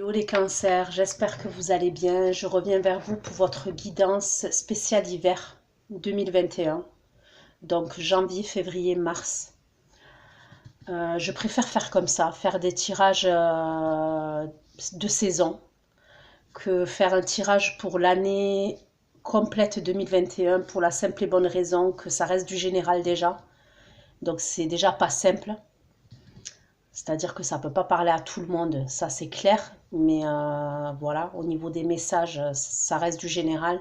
Hello les cancers, j'espère que vous allez bien. Je reviens vers vous pour votre guidance spéciale hiver 2021, donc janvier, février, mars. Je préfère faire comme ça, faire des tirages de saison, que faire un tirage pour l'année complète 2021 pour la simple et bonne raison que ça reste du général déjà. Donc c'est déjà pas simple. C'est-à-dire que ça ne peut pas parler à tout le monde, ça c'est clair, mais voilà, au niveau des messages, ça reste du général.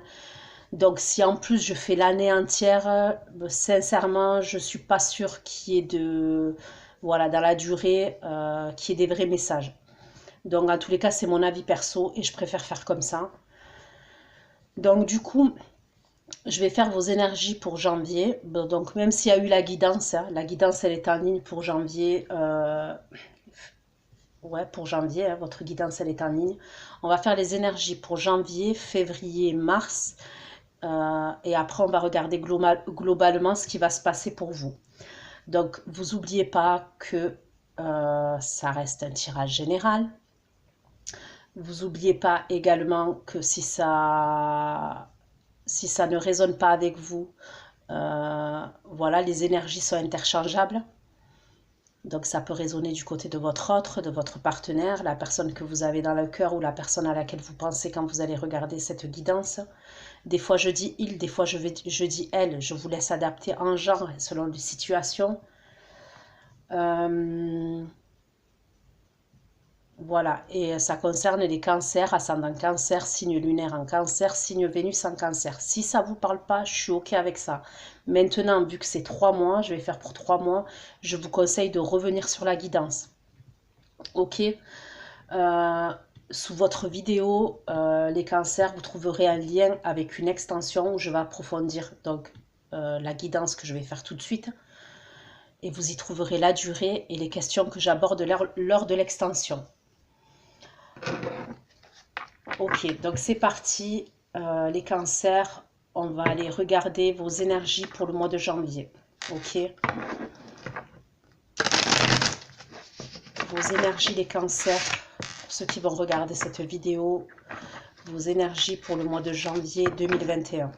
Donc si en plus je fais l'année entière, sincèrement, je ne suis pas sûre qu'il y ait voilà, dans la durée, qu'il y ait des vrais messages. Donc en tous les cas, c'est mon avis perso et je préfère faire comme ça. Donc du coup, je vais faire vos énergies pour janvier. Bon, donc même s'il y a eu la guidance, hein, la guidance elle est en ligne pour janvier. Ouais, pour janvier, hein, votre guidance elle est en ligne. On va faire les énergies pour janvier, février, mars. Et après, on va regarder globalement ce qui va se passer pour vous. Donc, vous n'oubliez pas que ça reste un tirage général. Vous n'oubliez pas également que si ça ne résonne pas avec vous, voilà, les énergies sont interchangeables. Donc ça peut résonner du côté de votre autre, de votre partenaire, la personne que vous avez dans le cœur ou la personne à laquelle vous pensez quand vous allez regarder cette guidance. Des fois je dis il, des fois je dis elle. Je vous laisse adapter en genre selon les situations. Voilà, et ça concerne les cancers, ascendant cancer, signe lunaire en cancer, signe Vénus en cancer. Si ça ne vous parle pas, je suis OK avec ça. Maintenant, vu que c'est 3 mois, je vais faire pour 3 mois, je vous conseille de revenir sur la guidance. OK. Sous votre vidéo, les cancers, vous trouverez un lien avec une extension où je vais approfondir donc, la guidance que je vais faire tout de suite. Et vous y trouverez la durée et les questions que j'aborde lors de l'extension. Ok, donc c'est parti. Les cancers, on va aller regarder vos énergies pour le mois de janvier. Ok. Vos énergies, les cancers, pour ceux qui vont regarder cette vidéo, vos énergies pour le mois de janvier 2021.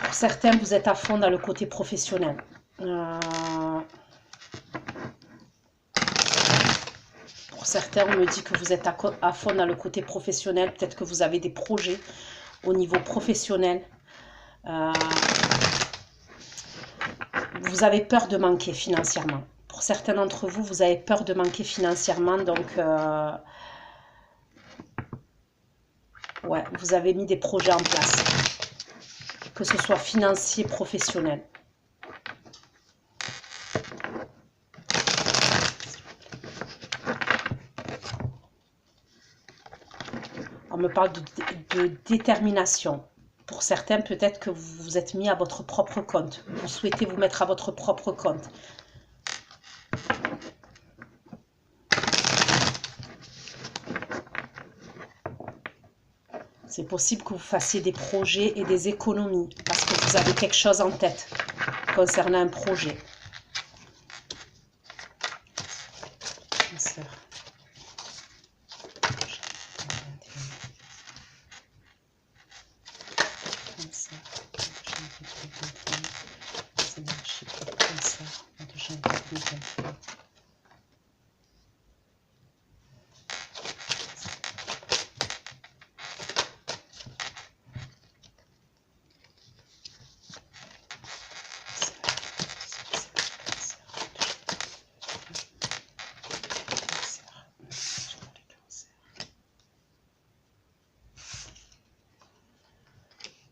Pour certains, vous êtes à fond dans le côté professionnel. Pour certains, on me dit que vous êtes à fond dans le côté professionnel. Peut-être que vous avez des projets au niveau professionnel. Vous avez peur de manquer financièrement. Pour certains d'entre vous, vous avez peur de manquer financièrement. Donc, ouais, vous avez mis des projets en place. Que ce soit financier, professionnel. On me parle de détermination. Pour certains, peut-être que vous vous êtes mis à votre propre compte. Vous souhaitez vous mettre à votre propre compte. C'est possible que vous fassiez des projets et des économies parce que vous avez quelque chose en tête concernant un projet.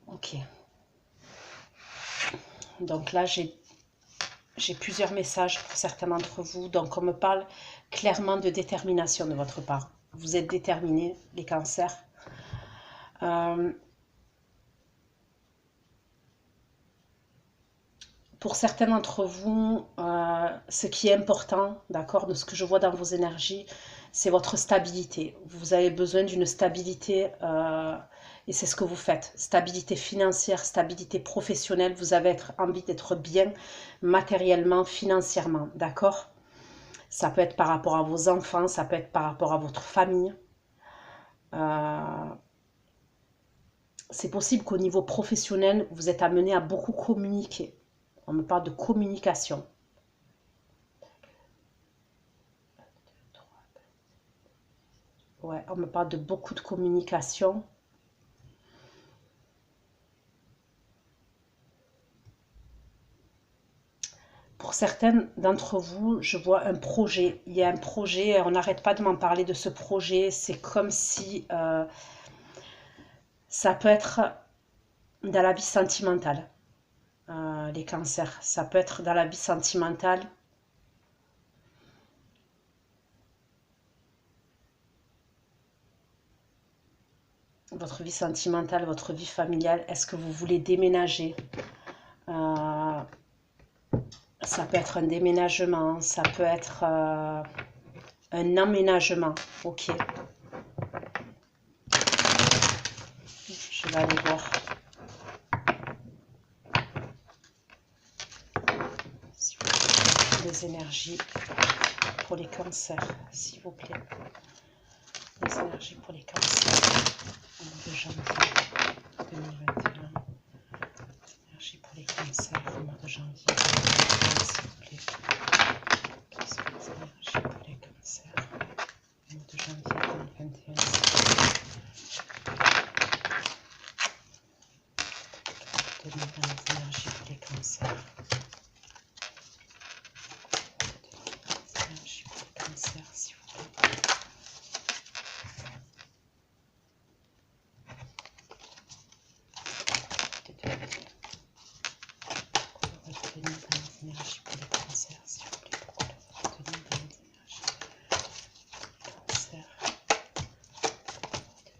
Ok. Donc là, j'ai plusieurs messages pour certains d'entre vous. Donc, on me parle clairement de détermination de votre part. Vous êtes déterminés, les cancers. Pour certains d'entre vous, ce qui est important, d'accord, de ce que je vois dans vos énergies, c'est votre stabilité. Vous avez besoin d'une stabilité Et c'est ce que vous faites. Stabilité financière, stabilité professionnelle. Vous avez envie d'être bien matériellement, financièrement. D'accord? Ça peut être par rapport à vos enfants, ça peut être par rapport à votre famille. C'est possible qu'au niveau professionnel, vous êtes amené à beaucoup communiquer. On me parle de communication. Ouais, on me parle de beaucoup de communication. Pour certaines d'entre vous, je vois un projet. Il y a un projet, on n'arrête pas de m'en parler de ce projet. C'est comme si ça peut être dans la vie sentimentale, les cancers. Ça peut être dans la vie sentimentale. Votre vie sentimentale, votre vie familiale. Est-ce que vous voulez déménager? Ça peut être un déménagement, ça peut être un emménagement. Ok. Je vais aller voir. Les énergies pour les cancers, s'il vous plaît. Les énergies pour les cancers. Au mois de janvier 2021. Les énergies pour les cancers au mois de janvier 2021, s'il vous plaît. Quelles sont les énergies pour les cancers au mois de janvier 2021, s'il vous plaît. Les énergies pour les cancers. Les énergies pour les cancers, s'il vous plaît. Les énergies pour les cancers, s'il vous plaît. Pourquoi le retenir dans les énergies cancers?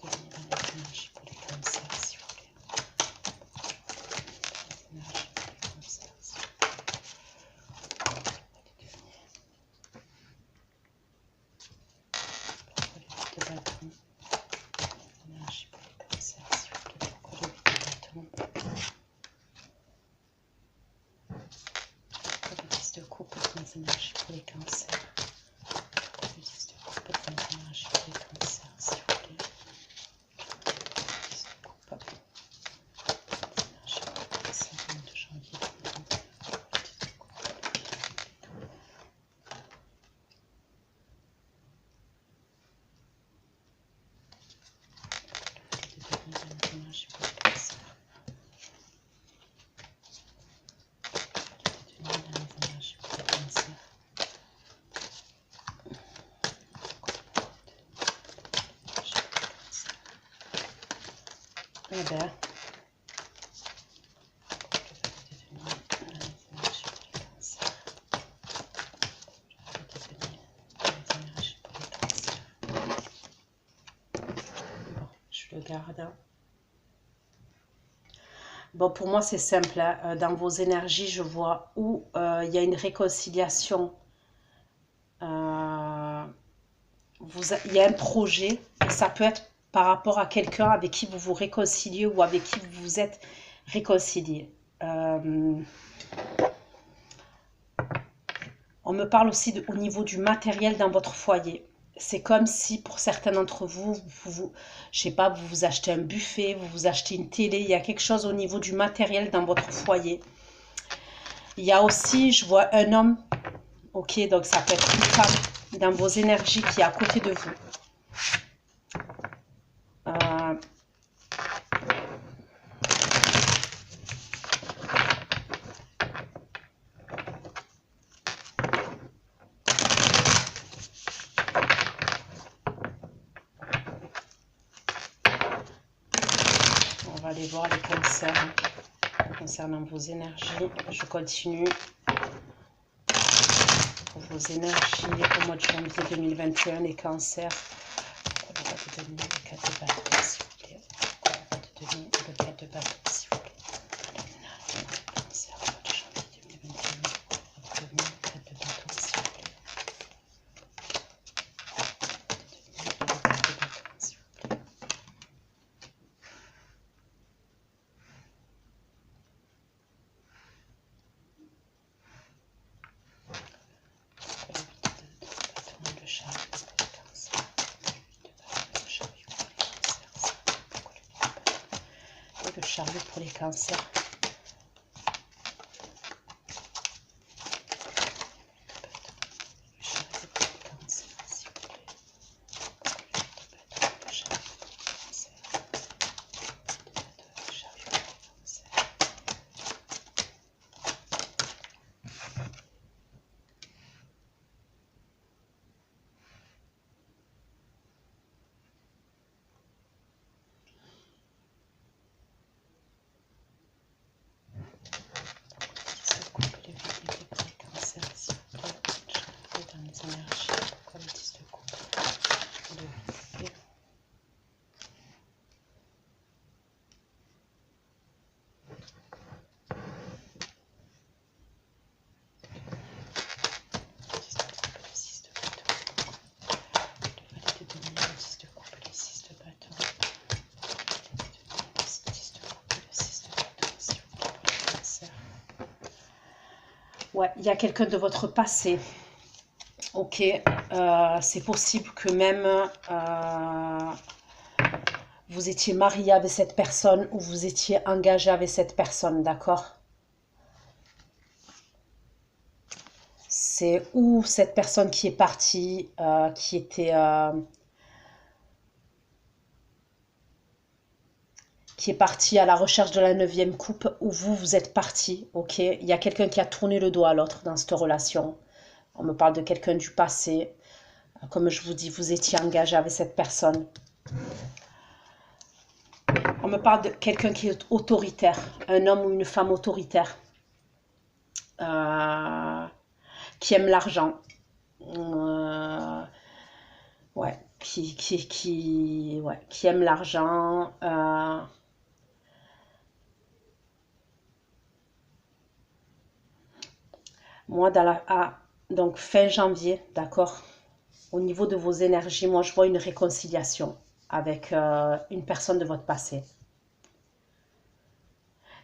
Retenir dans les énergies pour les cancers, s'il vous plaît. Les énergies pour les cancers, s'il vous plaît. Pourquoi le 8 de bâton? Énergie pour les cancers, s'il vous plaît. Pourquoi le 8 de bâton? Pourquoi le 10 de coupe dans les énergies pour les cancers? Pourquoi le 10 de coupe dans les énergies pour les cancers, s'il vous plaît? 10 de coupe. Énergie pour les cancers au mois de janvier 2021. 10 de coupe. Les énergies pour les cancers. Eh ben, je le garde. Bon, pour moi, c'est simple. Hein. Dans vos énergies, je vois où il y a une réconciliation. Il y a un projet. Et ça peut être par rapport à quelqu'un avec qui vous vous réconciliez ou avec qui vous vous êtes réconcilié. On me parle aussi au niveau du matériel dans votre foyer. C'est comme si pour certains d'entre vous, je sais pas, vous vous achetez un buffet, vous vous achetez une télé, il y a quelque chose au niveau du matériel dans votre foyer. Il y a aussi, je vois un homme, ok, donc ça peut être une femme dans vos énergies qui est à côté de vous. On va aller voir les cancers concernant vos énergies. Je continue. Pour vos énergies au mois de janvier 2021, les cancers. Pourquoi ne pas te donner le 4 de bâton, s'il vous plaît? Pourquoi ne pas te donner le 4 de bâton, s'il vous plaît? Les énergies pour les cancers au mois de janvier 2021. Pourquoi ne pas te donner le 4 de bâton, s'il vous plaît? Pourquoi ne pas te donner le 4 de bâton, s'il vous plaît? chariot pour les cancers. Ouais, il y a quelqu'un de votre passé. Ok, c'est possible que même vous étiez marié avec cette personne ou vous étiez engagé avec cette personne, d'accord? C'est ou cette personne qui est partie, qui est partie à la recherche de la 9e coupe, ou vous, vous êtes parti, ok? Il y a quelqu'un qui a tourné le dos à l'autre dans cette relation. On me parle de quelqu'un du passé. Comme je vous dis, vous étiez engagé avec cette personne. On me parle de quelqu'un qui est autoritaire, un homme ou une femme autoritaire, qui aime l'argent. Ouais, qui aime l'argent. Moi, donc fin janvier, d'accord, au niveau de vos énergies, moi, je vois une réconciliation avec une personne de votre passé.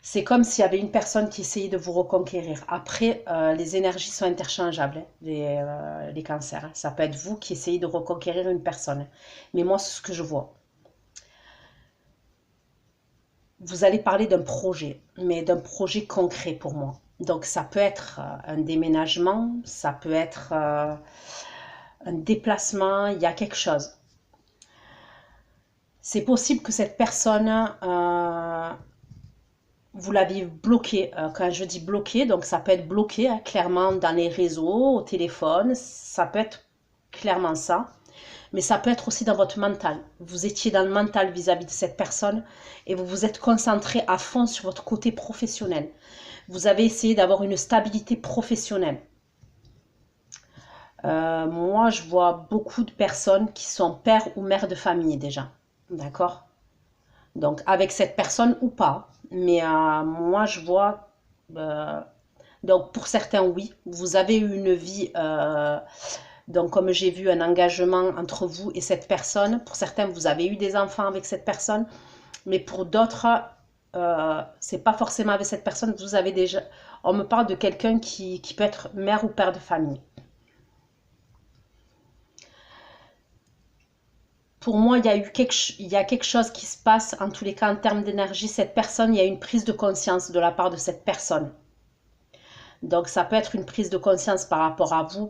C'est comme s'il y avait une personne qui essayait de vous reconquérir. Après, les énergies sont interchangeables, hein, les cancers. Hein. Ça peut être vous qui essayez de reconquérir une personne. Mais moi, c'est ce que je vois. Vous allez parler d'un projet, mais d'un projet concret pour moi. Donc, ça peut être un déménagement, ça peut être un déplacement, il y a quelque chose. C'est possible que cette personne, vous l'aviez bloqué. Quand je dis bloqué, donc ça peut être bloqué hein, clairement dans les réseaux, au téléphone, ça peut être clairement ça. Mais ça peut être aussi dans votre mental. Vous étiez dans le mental vis-à-vis de cette personne et vous vous êtes concentré à fond sur votre côté professionnel. Vous avez essayé d'avoir une stabilité professionnelle. Moi, je vois beaucoup de personnes qui sont pères ou mères de famille déjà. D'accord? Donc, avec cette personne ou pas. Mais moi, je vois... donc, pour certains, oui. Vous avez eu une vie... donc, comme j'ai vu, un engagement entre vous et cette personne. Pour certains, vous avez eu des enfants avec cette personne. Mais pour d'autres, c'est pas forcément avec cette personne. Vous avez déjà... On me parle de quelqu'un qui peut être mère ou père de famille. Pour moi, il y a quelque chose qui se passe, en tous les cas, en termes d'énergie. Cette personne, il y a une prise de conscience de la part de cette personne. Donc, ça peut être une prise de conscience par rapport à vous,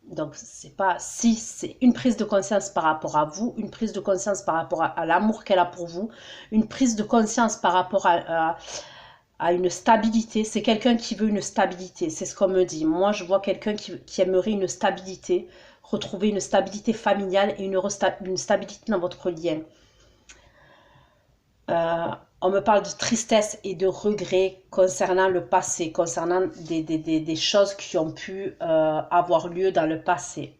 donc c'est pas si, c'est une prise de conscience par rapport à vous, une prise de conscience par rapport à l'amour qu'elle a pour vous, une prise de conscience par rapport à une stabilité. C'est quelqu'un qui veut une stabilité, c'est ce qu'on me dit. Moi, je vois quelqu'un qui aimerait une stabilité, retrouver une stabilité familiale et une stabilité dans votre lien. On me parle de tristesse et de regret concernant le passé, concernant des choses qui ont pu avoir lieu dans le passé.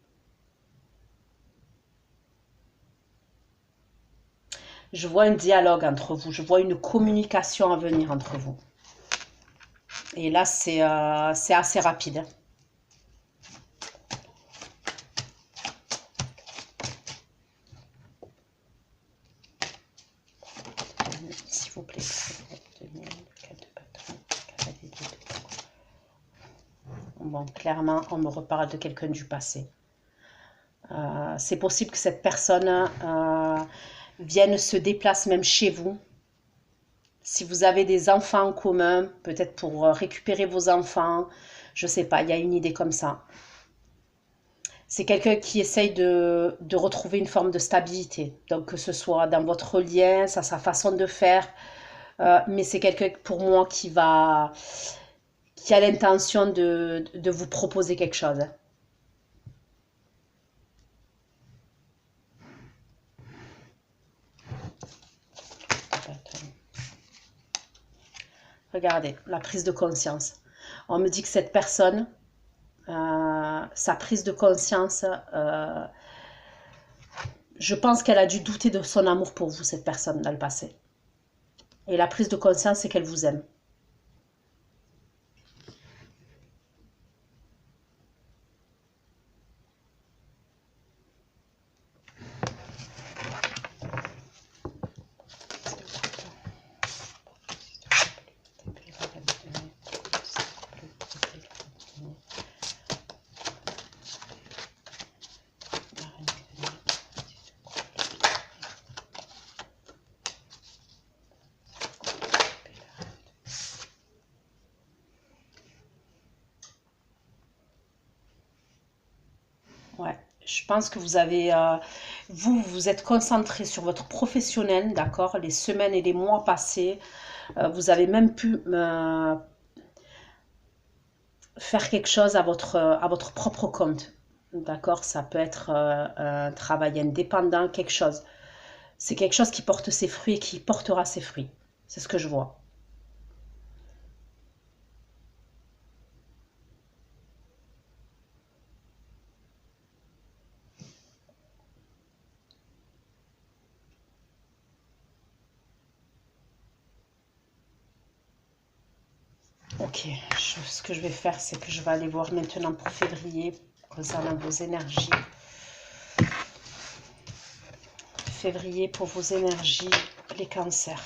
Je vois un dialogue entre vous, je vois une communication à venir entre vous. Et là, c'est assez rapide. S'il vous plaît. Bon, clairement, on me reparle de quelqu'un du passé. C'est possible que cette personne vienne se déplace même chez vous. Si vous avez des enfants en commun, peut-être pour récupérer vos enfants, je sais pas, il y a une idée comme ça. C'est quelqu'un qui essaye de retrouver une forme de stabilité. Donc que ce soit dans votre lien, ça, sa façon de faire, mais c'est quelqu'un pour moi qui a l'intention de vous proposer quelque chose. Regardez, la prise de conscience. On me dit que cette personne, sa prise de conscience, je pense qu'elle a dû douter de son amour pour vous, cette personne, dans le passé. Et la prise de conscience, c'est qu'elle vous aime. Ouais, je pense que vous avez, vous, vous êtes concentré sur votre professionnel, d'accord? Les semaines et les mois passés, vous avez même pu faire quelque chose à votre propre compte, d'accord? Ça peut être un travail indépendant, quelque chose. C'est quelque chose qui porte ses fruits et qui portera ses fruits. C'est ce que je vois. Ok, ce que je vais faire, c'est que je vais aller voir maintenant pour février, concernant vos énergies. Février pour vos énergies, les cancers.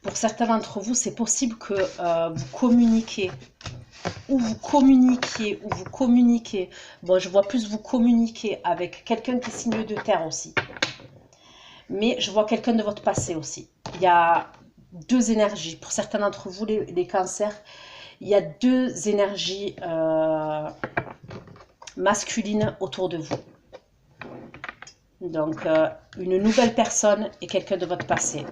Pour certains d'entre vous, c'est possible que vous communiquiez, ou vous communiquiez, ou vous communiquez. Bon, je vois plus vous communiquer avec quelqu'un qui est signe de terre aussi. Mais je vois quelqu'un de votre passé aussi. Il y a deux énergies. Pour certains d'entre vous, les cancers, il y a deux énergies masculines autour de vous. Donc, une nouvelle personne et quelqu'un de votre passé.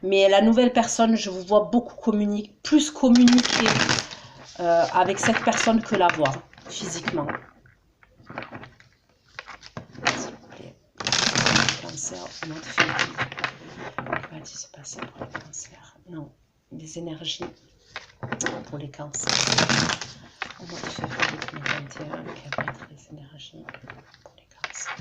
Mais la nouvelle personne, je vous vois beaucoup plus communiquer avec cette personne que la voir physiquement. S'il vous plaît. Cancer, au mois de février. Va-t-il se passer pour les cancers? Non, des énergies pour les cancers. Au mois de février 2021, quelles vont être les énergies pour les cancers?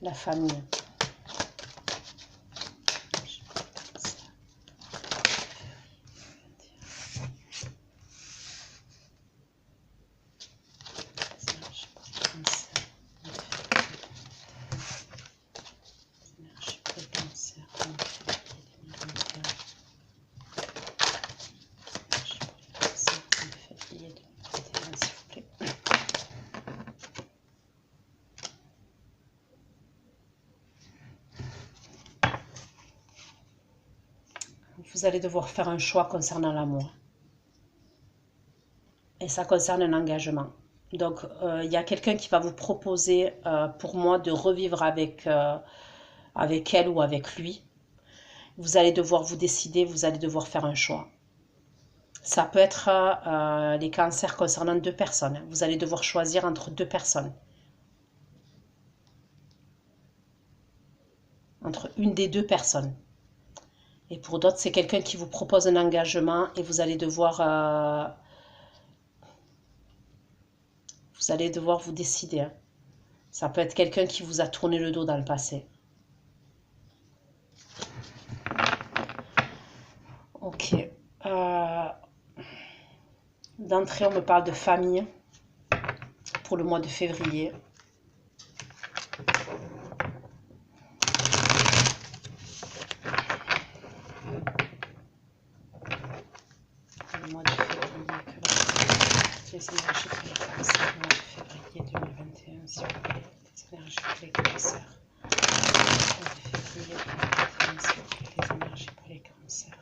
La famille. Vous allez devoir faire un choix concernant l'amour. Et ça concerne un engagement. Donc, il y a quelqu'un qui va vous proposer, pour moi, de revivre avec elle ou avec lui. Vous allez devoir vous décider, vous allez devoir faire un choix. Ça peut être les cancers concernant deux personnes. Vous allez devoir choisir entre deux personnes. Entre une des deux personnes. Et pour d'autres, c'est quelqu'un qui vous propose un engagement et vous allez devoir vous décider. Ça peut être quelqu'un qui vous a tourné le dos dans le passé. Ok. D'entrée, on me parle de famille pour le mois de février. Le mois de février, que les énergies pour les cancers, le mois de février 2021, s'il vous plaît, les énergies pour les cancers. Le mois de février 2021, s'il vous plaît, les énergies pour les cancers.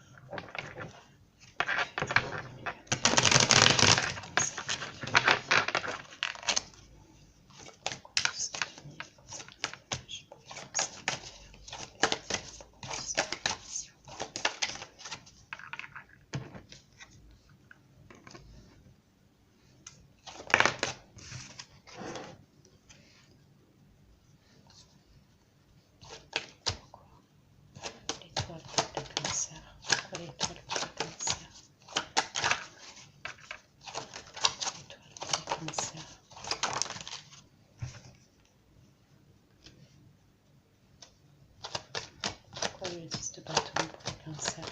Le 10 de bâton pour les cancers.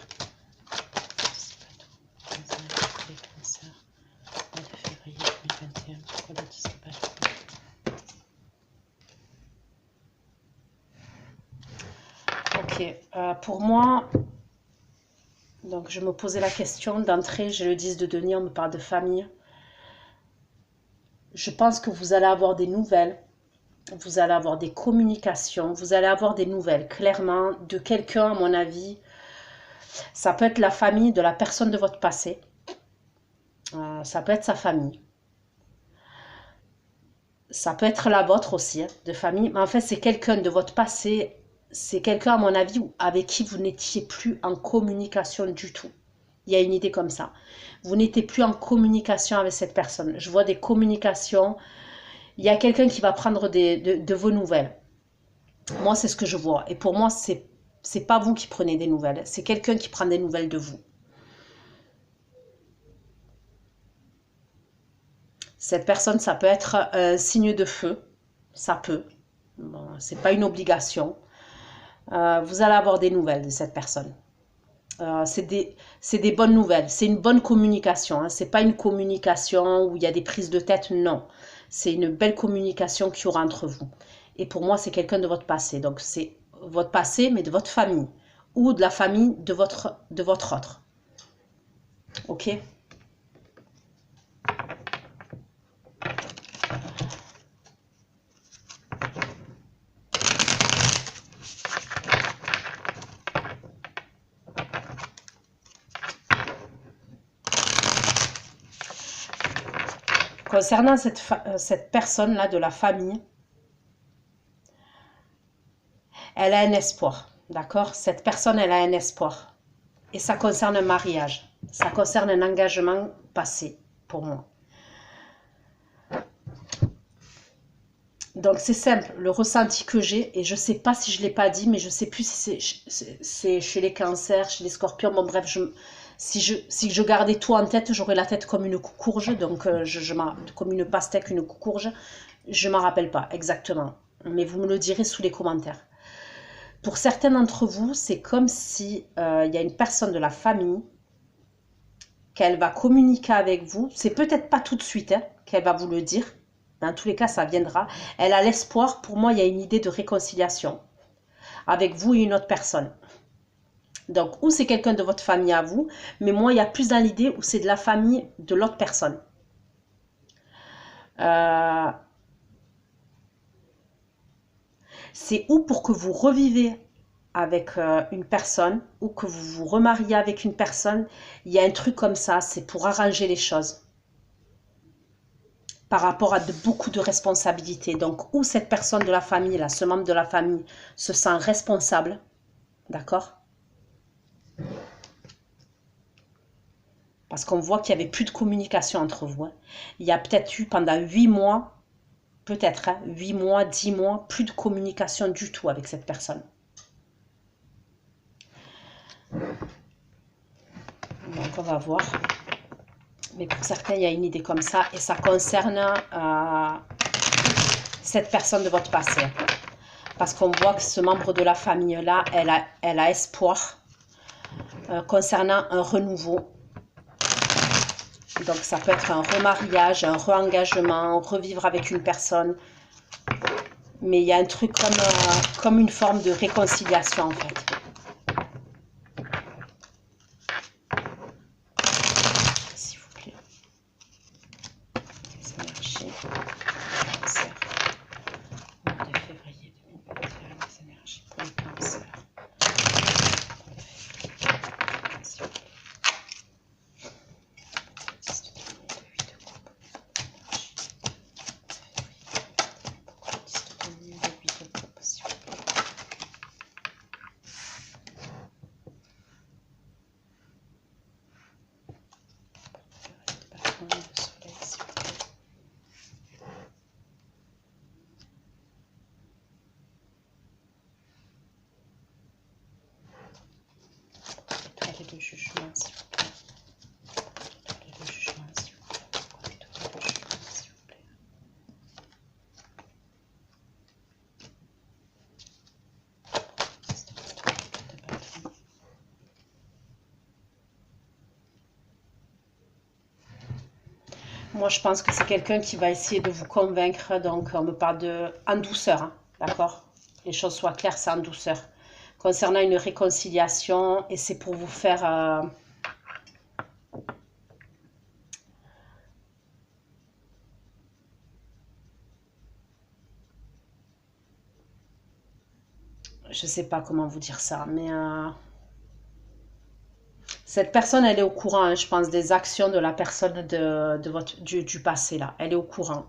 10 de bâton pour les cancers. Mois de février 2021. Pourquoi le 10 de bâton? Ok. Pour moi, donc je me posais la question d'entrée. J'ai le 10 de denier, on me parle de famille. Je pense que vous allez avoir des nouvelles. Vous allez avoir des communications, vous allez avoir des nouvelles, clairement, de quelqu'un, à mon avis. Ça peut être la famille de la personne de votre passé. Ça peut être sa famille. Ça peut être la vôtre aussi, hein, de famille. Mais en fait, c'est quelqu'un de votre passé. C'est quelqu'un, à mon avis, avec qui vous n'étiez plus en communication du tout. Il y a une idée comme ça. Vous n'étiez plus en communication avec cette personne. Je vois des communications. Il y a quelqu'un qui va prendre de vos nouvelles. Moi, c'est ce que je vois. Et pour moi, c'est pas vous qui prenez des nouvelles. C'est quelqu'un qui prend des nouvelles de vous. Cette personne, ça peut être un signe de feu. Ça peut. Bon, c'est pas une obligation. Vous allez avoir des nouvelles de cette personne. C'est des bonnes nouvelles. C'est une bonne communication. Hein. C'est pas une communication où il y a des prises de tête. Non. C'est une belle communication qu'il y aura entre vous. Et pour moi, c'est quelqu'un de votre passé. Donc, c'est votre passé, mais de votre famille. Ou de la famille de votre autre. Ok? Concernant cette personne-là de la famille, elle a un espoir, d'accord? Cette personne, elle a un espoir. Et ça concerne un mariage. Ça concerne un engagement passé, pour moi. Donc, c'est simple, le ressenti que j'ai, et je ne sais pas si je ne l'ai pas dit, mais je ne sais plus si c'est chez les cancers, chez les scorpions, bon bref, si je gardais tout en tête, j'aurais la tête comme une coucourge, donc comme une pastèque, une coucourge, je ne m'en rappelle pas exactement, mais vous me le direz sous les commentaires. Pour certains d'entre vous, c'est comme si il y a une personne de la famille qu'elle va communiquer avec vous, c'est peut-être pas tout de suite hein, qu'elle va vous le dire, dans tous les cas, ça viendra. Elle a l'espoir, pour moi, il y a une idée de réconciliation avec vous et une autre personne. Donc, ou c'est quelqu'un de votre famille à vous, mais moi, il y a plus dans l'idée où c'est de la famille de l'autre personne. C'est ou pour que vous revivez avec une personne, ou que vous vous remariez avec une personne, il y a un truc comme ça, c'est pour arranger les choses. Par rapport à beaucoup de responsabilités. Donc, où cette personne de la famille, là, ce membre de la famille, se sent responsable, d'accord? Parce qu'on voit qu'il n'y avait plus de communication entre vous. Hein. Il y a peut-être eu pendant 8 mois, peut-être, hein, 8 mois, 10 mois, plus de communication du tout avec cette personne. Donc, on va voir. Mais pour certains, il y a une idée comme ça. Et ça concerne cette personne de votre passé. Parce qu'on voit que ce membre de la famille-là, elle a espoir. concernant un renouveau. Donc ça peut être un remariage, un re-engagement, revivre avec une personne. Mais il y a un truc comme une forme de réconciliation en fait. S'il vous plaît. Les énergies. Cancer. Mois de février 2021, les énergies pour le cancer. S'il vous plaît. De jugement, s'il vous plaît. De jugement, s'il vous plaît. De jugement, s'il vous plaît. Moi, je pense que c'est quelqu'un qui va essayer de vous convaincre. Donc, on me parle de en douceur, hein, d'accord? Les choses soient claires, c'est en douceur. Concernant une réconciliation, et c'est pour vous faire... je sais pas comment vous dire ça, mais... cette personne, elle est au courant, hein, je pense, des actions de la personne du passé, là. Elle est au courant.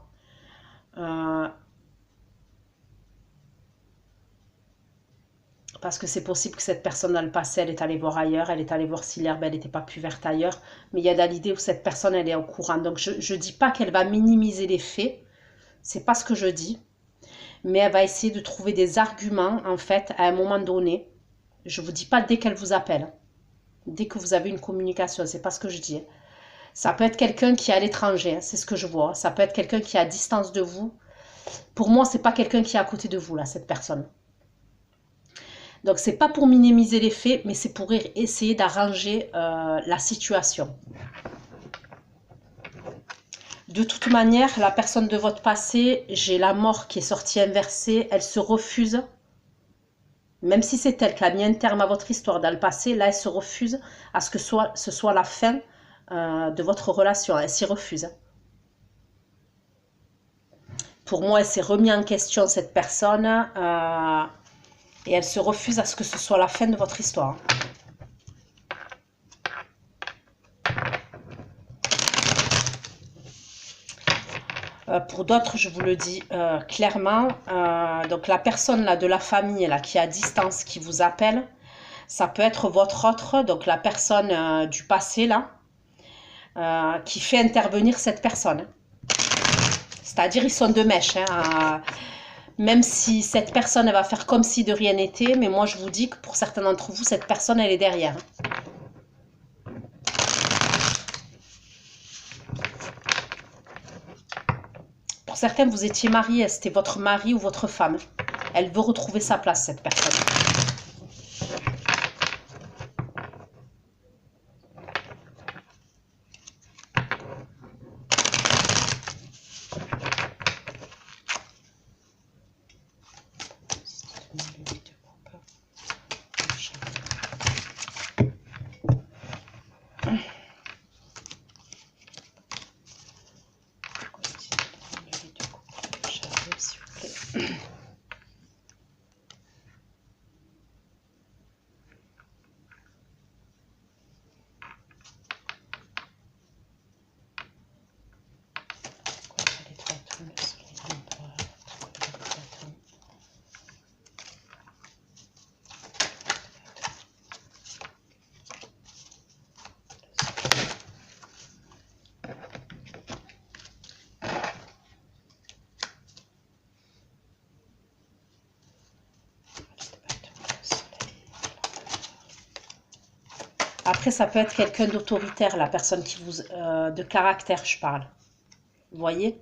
Parce que c'est possible que cette personne dans le passé, elle est allée voir ailleurs, elle est allée voir si l'herbe, elle n'était pas plus verte ailleurs. Mais il y a dans l'idée où cette personne, elle est au courant. Donc, je ne dis pas qu'elle va minimiser les faits. C'est pas ce que je dis. Mais elle va essayer de trouver des arguments, en fait, à un moment donné. Je ne vous dis pas dès qu'elle vous appelle. Dès que vous avez une communication, c'est pas ce que je dis. Ça peut être quelqu'un qui est à l'étranger, c'est ce que je vois. Ça peut être quelqu'un qui est à distance de vous. Pour moi, c'est pas quelqu'un qui est à côté de vous, là, cette personne. Donc, c'est pas pour minimiser les faits, mais c'est pour essayer d'arranger la situation. De toute manière, la personne de votre passé, j'ai la mort qui est sortie inversée, elle se refuse. Même si c'est elle qui a mis un terme à votre histoire dans le passé, là, elle se refuse à ce que ce soit la fin de votre relation. Elle s'y refuse. Pour moi, elle s'est remise en question, cette personne, et elle se refuse à ce que ce soit la fin de votre histoire. Pour d'autres, je vous le dis clairement, donc la personne là, de la famille là, qui est à distance, qui vous appelle, ça peut être votre autre, donc la personne du passé là, qui fait intervenir cette personne. C'est-à-dire, ils sont deux mèches. Hein, même si cette personne, elle va faire comme si de rien n'était, mais moi, je vous dis que pour certains d'entre vous, cette personne, elle est derrière. Pour certains, vous étiez mariés, c'était votre mari ou votre femme. Elle veut retrouver sa place, cette personne. Après, ça peut être quelqu'un d'autoritaire, la personne qui vous... de caractère, je parle. Vous voyez?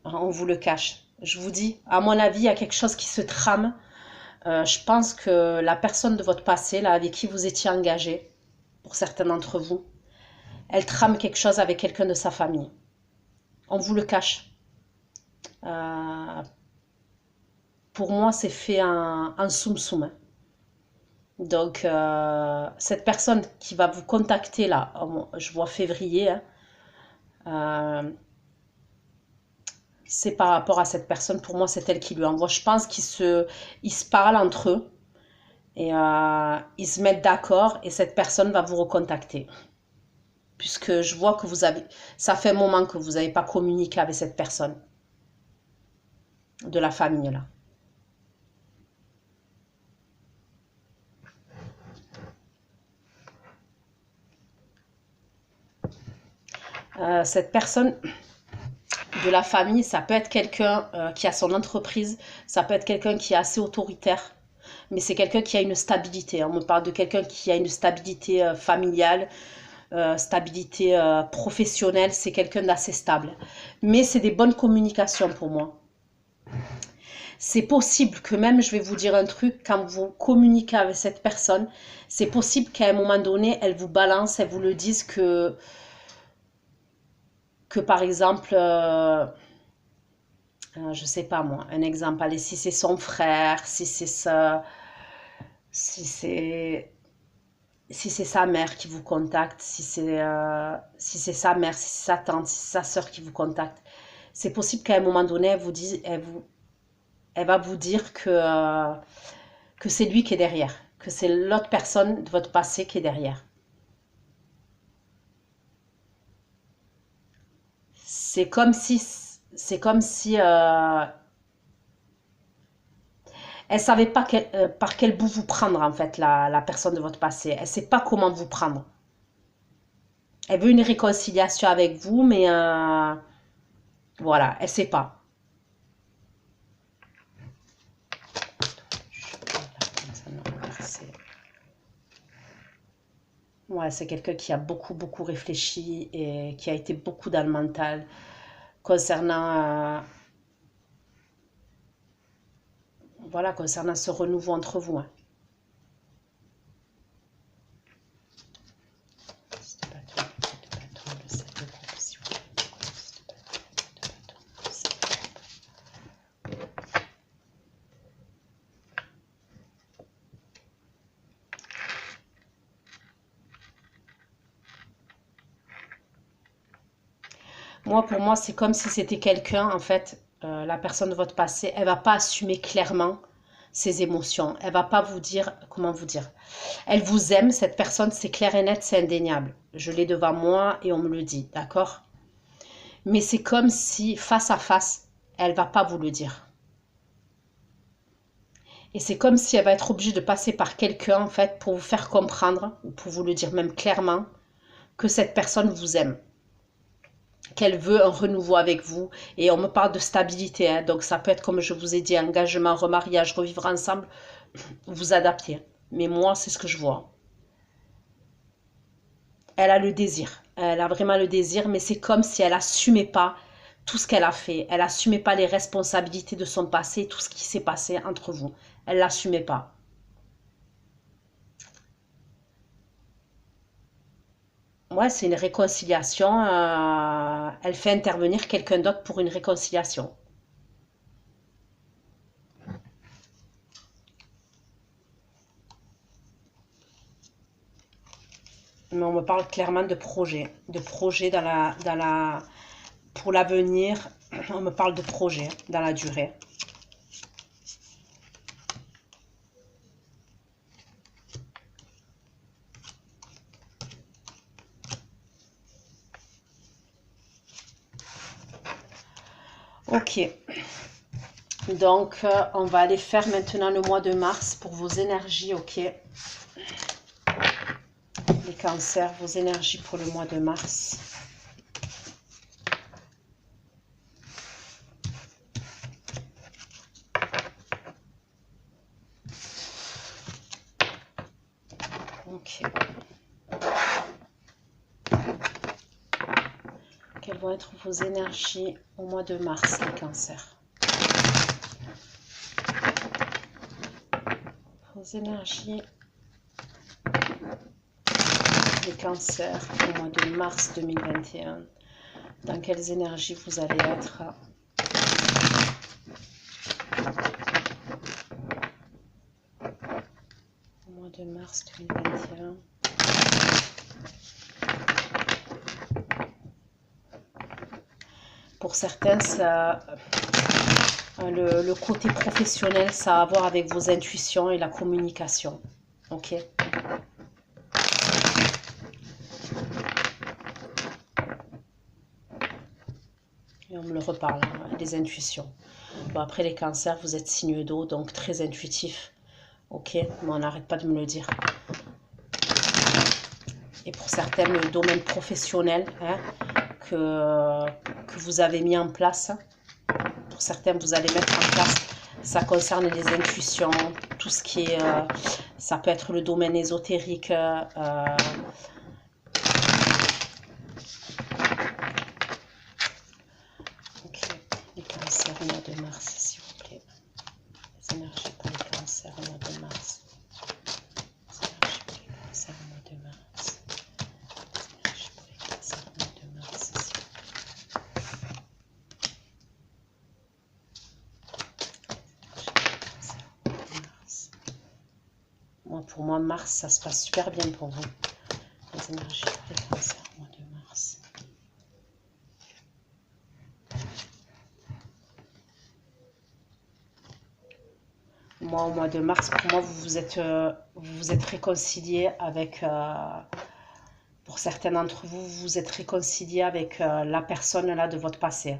On vous le cache. Je vous dis, à mon avis, il y a quelque chose qui se trame. Je pense que la personne de votre passé, là, avec qui vous étiez engagé, pour certains d'entre vous. Elle trame quelque chose avec quelqu'un de sa famille. On vous le cache. Pour moi, c'est fait en soum-soum. Hein. Donc, cette personne qui va vous contacter là, je vois février, hein, c'est par rapport à cette personne. Pour moi, c'est elle qui lui envoie. Je pense ils se parlent entre eux et ils se mettent d'accord et cette personne va vous recontacter. Puisque je vois que ça fait un moment que vous n'avez pas communiqué avec cette personne de la famille là. Cette personne de la famille, ça peut être quelqu'un qui a son entreprise, ça peut être quelqu'un qui est assez autoritaire, mais c'est quelqu'un qui a une stabilité. On me parle de quelqu'un qui a une stabilité familiale, stabilité professionnelle, c'est quelqu'un d'assez stable. Mais c'est des bonnes communications pour moi. C'est possible que même, je vais vous dire un truc, quand vous communiquez avec cette personne, c'est possible qu'à un moment donné, elle vous balance, elle vous le dise que par exemple, je sais pas moi, un exemple, allez, si c'est son frère, si c'est sa mère qui vous contacte, si c'est sa mère, si c'est sa tante, si c'est sa soeur qui vous contacte, c'est possible qu'à un moment donné, elle va vous dire que c'est lui qui est derrière, que c'est l'autre personne de votre passé qui est derrière. C'est comme si elle savait pas par quel bout vous prendre en fait la personne de votre passé. Elle sait pas comment vous prendre. Elle veut une réconciliation avec vous, mais voilà, elle sait pas. Ouais, c'est quelqu'un qui a beaucoup réfléchi et qui a été beaucoup dans le mental concernant voilà, concernant ce renouveau entre vous. Hein. Pour moi, c'est comme si c'était quelqu'un, en fait, la personne de votre passé, elle va pas assumer clairement ses émotions. Elle va pas vous dire, comment vous dire. Elle vous aime, cette personne, c'est clair et net, c'est indéniable. Je l'ai devant moi et on me le dit, d'accord? Mais c'est comme si, face à face, elle va pas vous le dire. Et c'est comme si elle va être obligée de passer par quelqu'un, en fait, pour vous faire comprendre, ou pour vous le dire même clairement, que cette personne vous aime. Qu'elle veut un renouveau avec vous. Et on me parle de stabilité. Hein, donc ça peut être, comme je vous ai dit, engagement, remariage, revivre ensemble. Vous adapter. Mais moi, c'est ce que je vois. Elle a le désir. Elle a vraiment le désir, mais c'est comme si elle n'assumait pas tout ce qu'elle a fait. Elle n'assumait pas les responsabilités de son passé, tout ce qui s'est passé entre vous. Elle l'assumait pas. Ouais, c'est une réconciliation. Elle fait intervenir quelqu'un d'autre pour une réconciliation. Mais on me parle clairement de projet pour l'avenir. On me parle de projet dans la durée. Ok, donc on va aller faire maintenant le mois de mars pour vos énergies, ok? Les cancers, vos énergies pour le mois de mars. Ok. Quelles vont être vos énergies au mois de mars, les cancers? Vos énergies les cancers au mois de mars 2021. Dans quelles énergies vous allez être? Au mois de mars 2021. Pour certains, ça, le côté professionnel, ça a à voir avec vos intuitions et la communication. Ok? Et on me le reparle, hein, les intuitions. Bon, après les cancers, vous êtes signe d'eau, donc très intuitif. Ok? Mais on n'arrête pas de me le dire. Et pour certains, le domaine professionnel, hein, que vous avez mis en place, pour certains, vous allez mettre en place, ça concerne les intuitions, tout ce qui est, ça peut être le domaine ésotérique, ok, les cancers au mois de mars, s'il vous plaît. Les énergies pour les cancers au mois de mars. Les énergies pour les cancers au mois de mars. Les énergies pour les cancers au mois de mars, s'il vous plaît. Pour moi, mars, ça se passe super bien pour vous. Les énergies pour les cancers au mois de mars. Moi, au mois de mars, pour moi, vous vous êtes réconcilié avec, pour certains d'entre vous, vous vous êtes réconcilié avec la personne là de votre passé.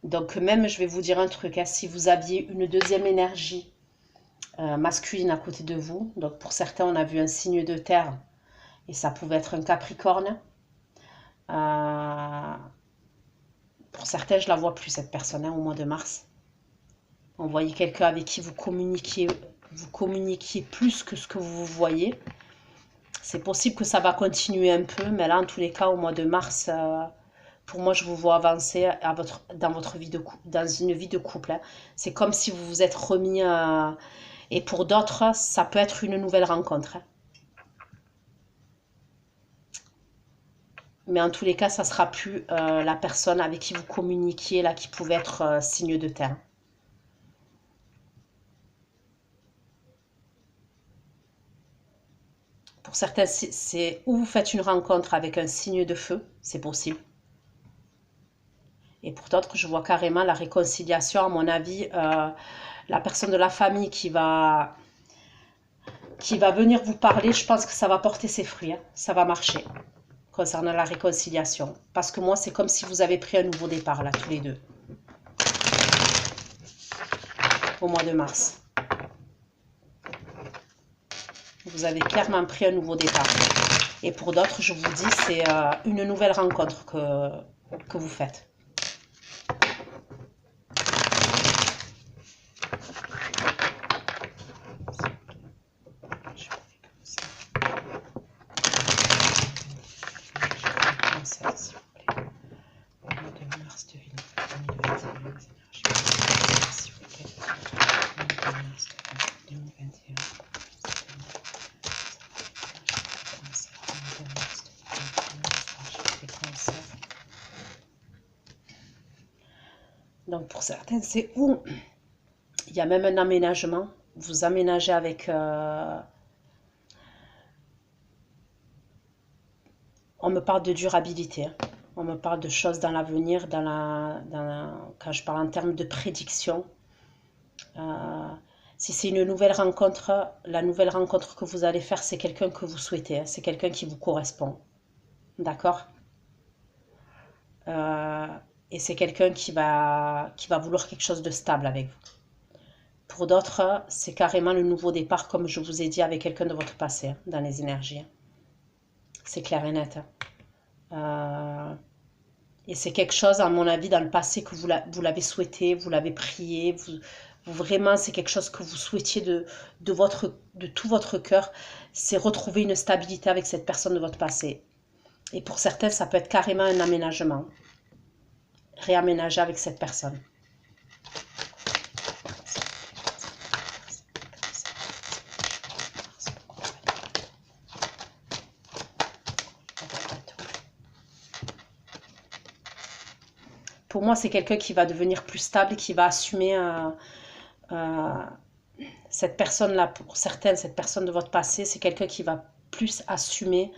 Donc même, je vais vous dire un truc, hein, si vous aviez une deuxième énergie masculine à côté de vous, donc pour certains, on a vu un signe de terre, et ça pouvait être un Capricorne. Pour certains, je la vois plus, cette personne, hein, au mois de mars. On voyait quelqu'un avec qui vous communiquiez plus que ce que vous voyez. C'est possible que ça va continuer un peu, mais là, en tous les cas, au mois de mars, pour moi, je vous vois avancer dans votre vie dans une vie de couple. Hein. C'est comme si vous vous êtes remis à... Et pour d'autres, ça peut être une nouvelle rencontre. Hein. Mais en tous les cas, ça ne sera plus la personne avec qui vous communiquiez, là, qui pouvait être signe de terre. Pour certains, c'est où vous faites une rencontre avec un signe de feu, c'est possible. Et pour d'autres, je vois carrément la réconciliation, à mon avis, la personne de la famille qui va venir vous parler, je pense que ça va porter ses fruits, hein, ça va marcher, concernant la réconciliation. Parce que moi, c'est comme si vous avez pris un nouveau départ, là, tous les deux. Au mois de mars. Vous avez clairement pris un nouveau départ. Et pour d'autres, je vous dis, c'est une nouvelle rencontre que vous faites. Donc pour certains, c'est où il y a même un aménagement. Vous aménagez avec... on me parle de durabilité. Hein. On me parle de choses dans l'avenir, quand je parle en termes de prédiction. Si c'est une nouvelle rencontre, la nouvelle rencontre que vous allez faire, c'est quelqu'un que vous souhaitez. Hein. C'est quelqu'un qui vous correspond. D'accord ? Et c'est quelqu'un qui va vouloir quelque chose de stable avec vous. Pour d'autres, c'est carrément le nouveau départ, comme je vous ai dit, avec quelqu'un de votre passé, hein, dans les énergies. C'est clair et net. Et c'est quelque chose, à mon avis, dans le passé, que vous l'avez souhaité, vous l'avez prié, vraiment, c'est quelque chose que vous souhaitiez de tout votre cœur, c'est retrouver une stabilité avec cette personne de votre passé. Et pour certains, ça peut être carrément un aménagement. Réaménager avec cette personne. Pour moi, c'est quelqu'un qui va devenir plus stable, qui va assumer cette personne-là. Pour certaines, cette personne de votre passé, c'est quelqu'un qui va plus assumer.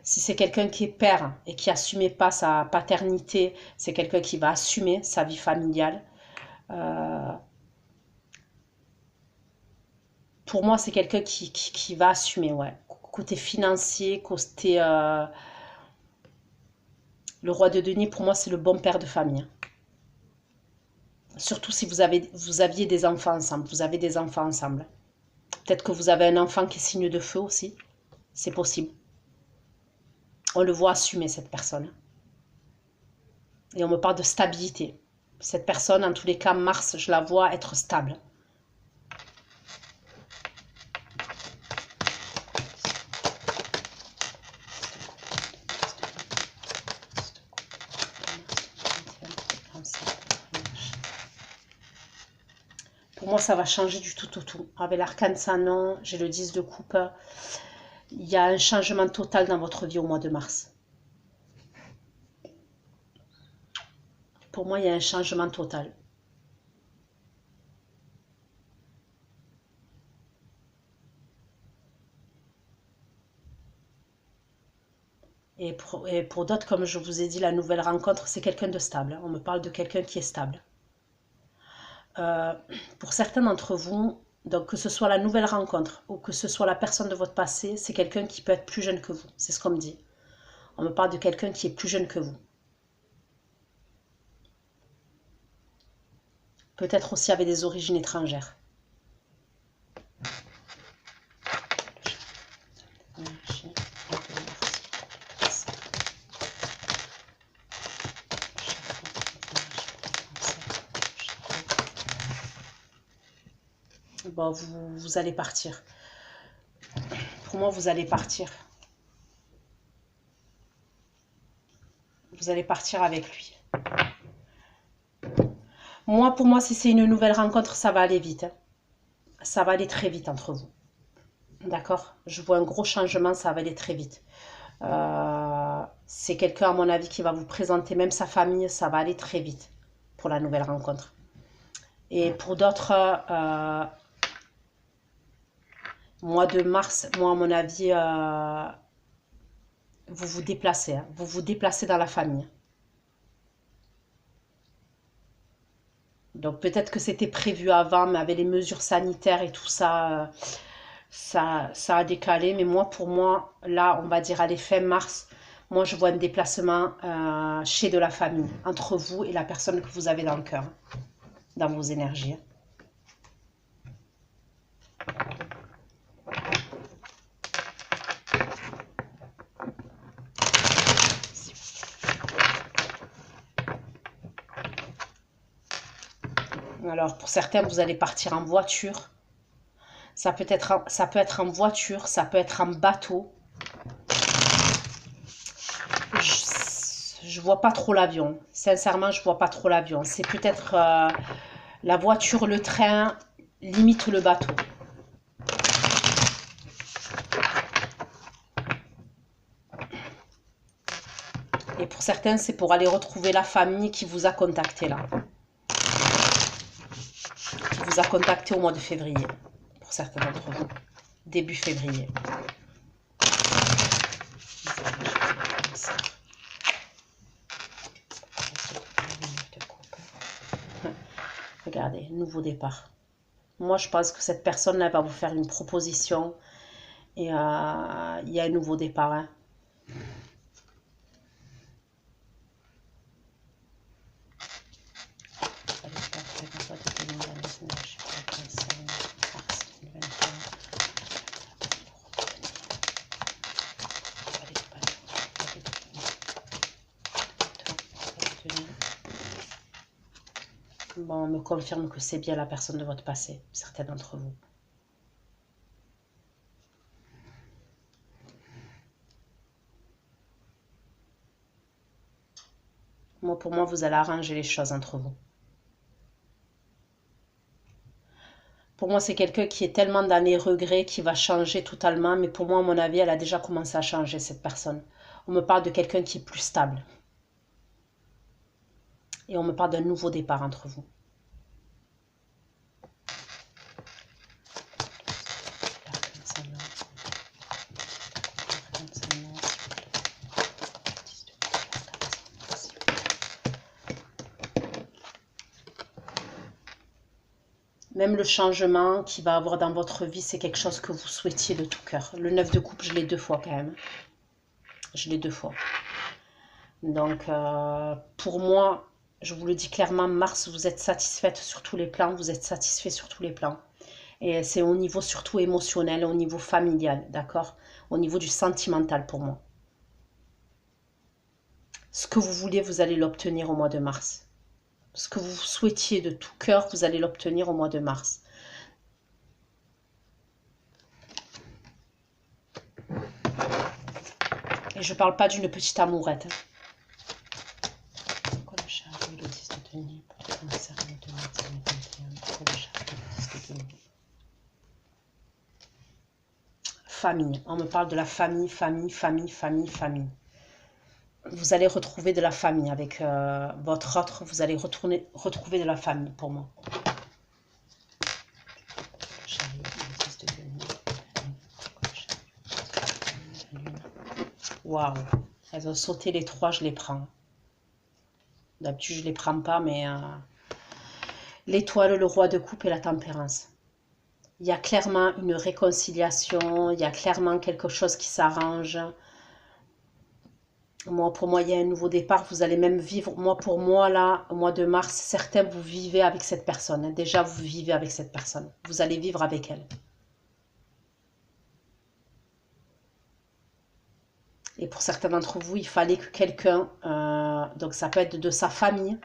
Si c'est quelqu'un qui est père et qui n'assumait pas sa paternité, c'est quelqu'un qui va assumer sa vie familiale. Pour moi, c'est quelqu'un qui va assumer, ouais. Côté financier, côté... le roi de denier, pour moi, c'est le bon père de famille. Surtout si vous aviez des enfants ensemble. Vous avez des enfants ensemble. Peut-être que vous avez un enfant qui est signe de feu aussi. C'est possible. On le voit assumer, cette personne. Et on me parle de stabilité. Cette personne, en tous les cas, Mars, je la vois être stable. Pour moi, ça va changer du tout au tout. Avec l'arcane Sanon, j'ai le 10 de coupe. Il y a un changement total dans votre vie au mois de mars. Pour moi, il y a un changement total. Et pour d'autres, comme je vous ai dit, la nouvelle rencontre, c'est quelqu'un de stable. On me parle de quelqu'un qui est stable. Pour certains d'entre vous, donc que ce soit la nouvelle rencontre ou que ce soit la personne de votre passé, c'est quelqu'un qui peut être plus jeune que vous. C'est ce qu'on me dit. On me parle de quelqu'un qui est plus jeune que vous. Peut-être aussi avec des origines étrangères. Bon, vous allez partir. Pour moi, vous allez partir. Vous allez partir avec lui. Moi, pour moi, si c'est une nouvelle rencontre, ça va aller vite. Ça va aller très vite entre vous. D'accord? Je vois un gros changement, ça va aller très vite. C'est quelqu'un, à mon avis, qui va vous présenter même sa famille. Ça va aller très vite pour la nouvelle rencontre. Et pour d'autres, mois de mars, moi, à mon avis, vous vous déplacez. Hein. Vous vous déplacez dans la famille. Donc peut-être que c'était prévu avant, mais avec les mesures sanitaires et tout ça, ça a décalé. Mais moi, pour moi, là, on va dire à l'effet mars, moi, je vois un déplacement chez de la famille, entre vous et la personne que vous avez dans le cœur, dans vos énergies. Alors, pour certains, vous allez partir en voiture. Ça peut être en voiture, ça peut être en bateau. Je vois pas trop l'avion. Sincèrement, je vois pas trop l'avion. C'est peut-être la voiture, le train, limite le bateau. Et pour certains, c'est pour aller retrouver la famille qui vous a contacté là. Qui vous a contacté au mois de février. Pour certains d'entre vous. Début février. Regardez, nouveau départ. Moi, je pense que cette personne-là va vous faire une proposition. Et il y a un nouveau départ. Hein. Bon, on me confirme que c'est bien la personne de votre passé, certains d'entre vous. Moi, pour moi, vous allez arranger les choses entre vous. Pour moi, c'est quelqu'un qui est tellement dans les regrets qui va changer totalement. Mais pour moi, à mon avis, elle a déjà commencé à changer, cette personne. On me parle de quelqu'un qui est plus stable. Et on me parle d'un nouveau départ entre vous. Même le changement qu'il va avoir dans votre vie, c'est quelque chose que vous souhaitiez de tout cœur. Le 9 de coupe, je l'ai 2 fois quand même. Je l'ai 2 fois. Donc, pour moi, je vous le dis clairement, Mars, vous êtes satisfaite sur tous les plans. Vous êtes satisfait sur tous les plans. Et c'est au niveau surtout émotionnel, au niveau familial, d'accord? Au niveau du sentimental pour moi. Ce que vous voulez, vous allez l'obtenir au mois de mars. Ce que vous souhaitiez de tout cœur, vous allez l'obtenir au mois de mars. Et je ne parle pas d'une petite amourette. Pourquoi le chat a eu le 10 de denier pour le cancer le 2 mars 2021? Pourquoi le chat a eu le 10 de denier? Famille. On me parle de la famille, famille, famille, famille, famille. Vous allez retrouver de la famille avec votre autre. Vous allez retrouver de la famille pour moi. Waouh. Elles ont sauté les 3, je les prends. D'habitude, je ne les prends pas, mais l'étoile, le roi de coupe et la tempérance. Il y a clairement une réconciliation, il y a clairement quelque chose qui s'arrange. Moi, pour moi, il y a un nouveau départ. Vous allez même vivre. Moi, pour moi, là, au mois de mars, certains, vous vivez avec cette personne. Déjà, vous vivez avec cette personne. Vous allez vivre avec elle. Et pour certains d'entre vous, il fallait que quelqu'un, donc ça peut être de sa famille.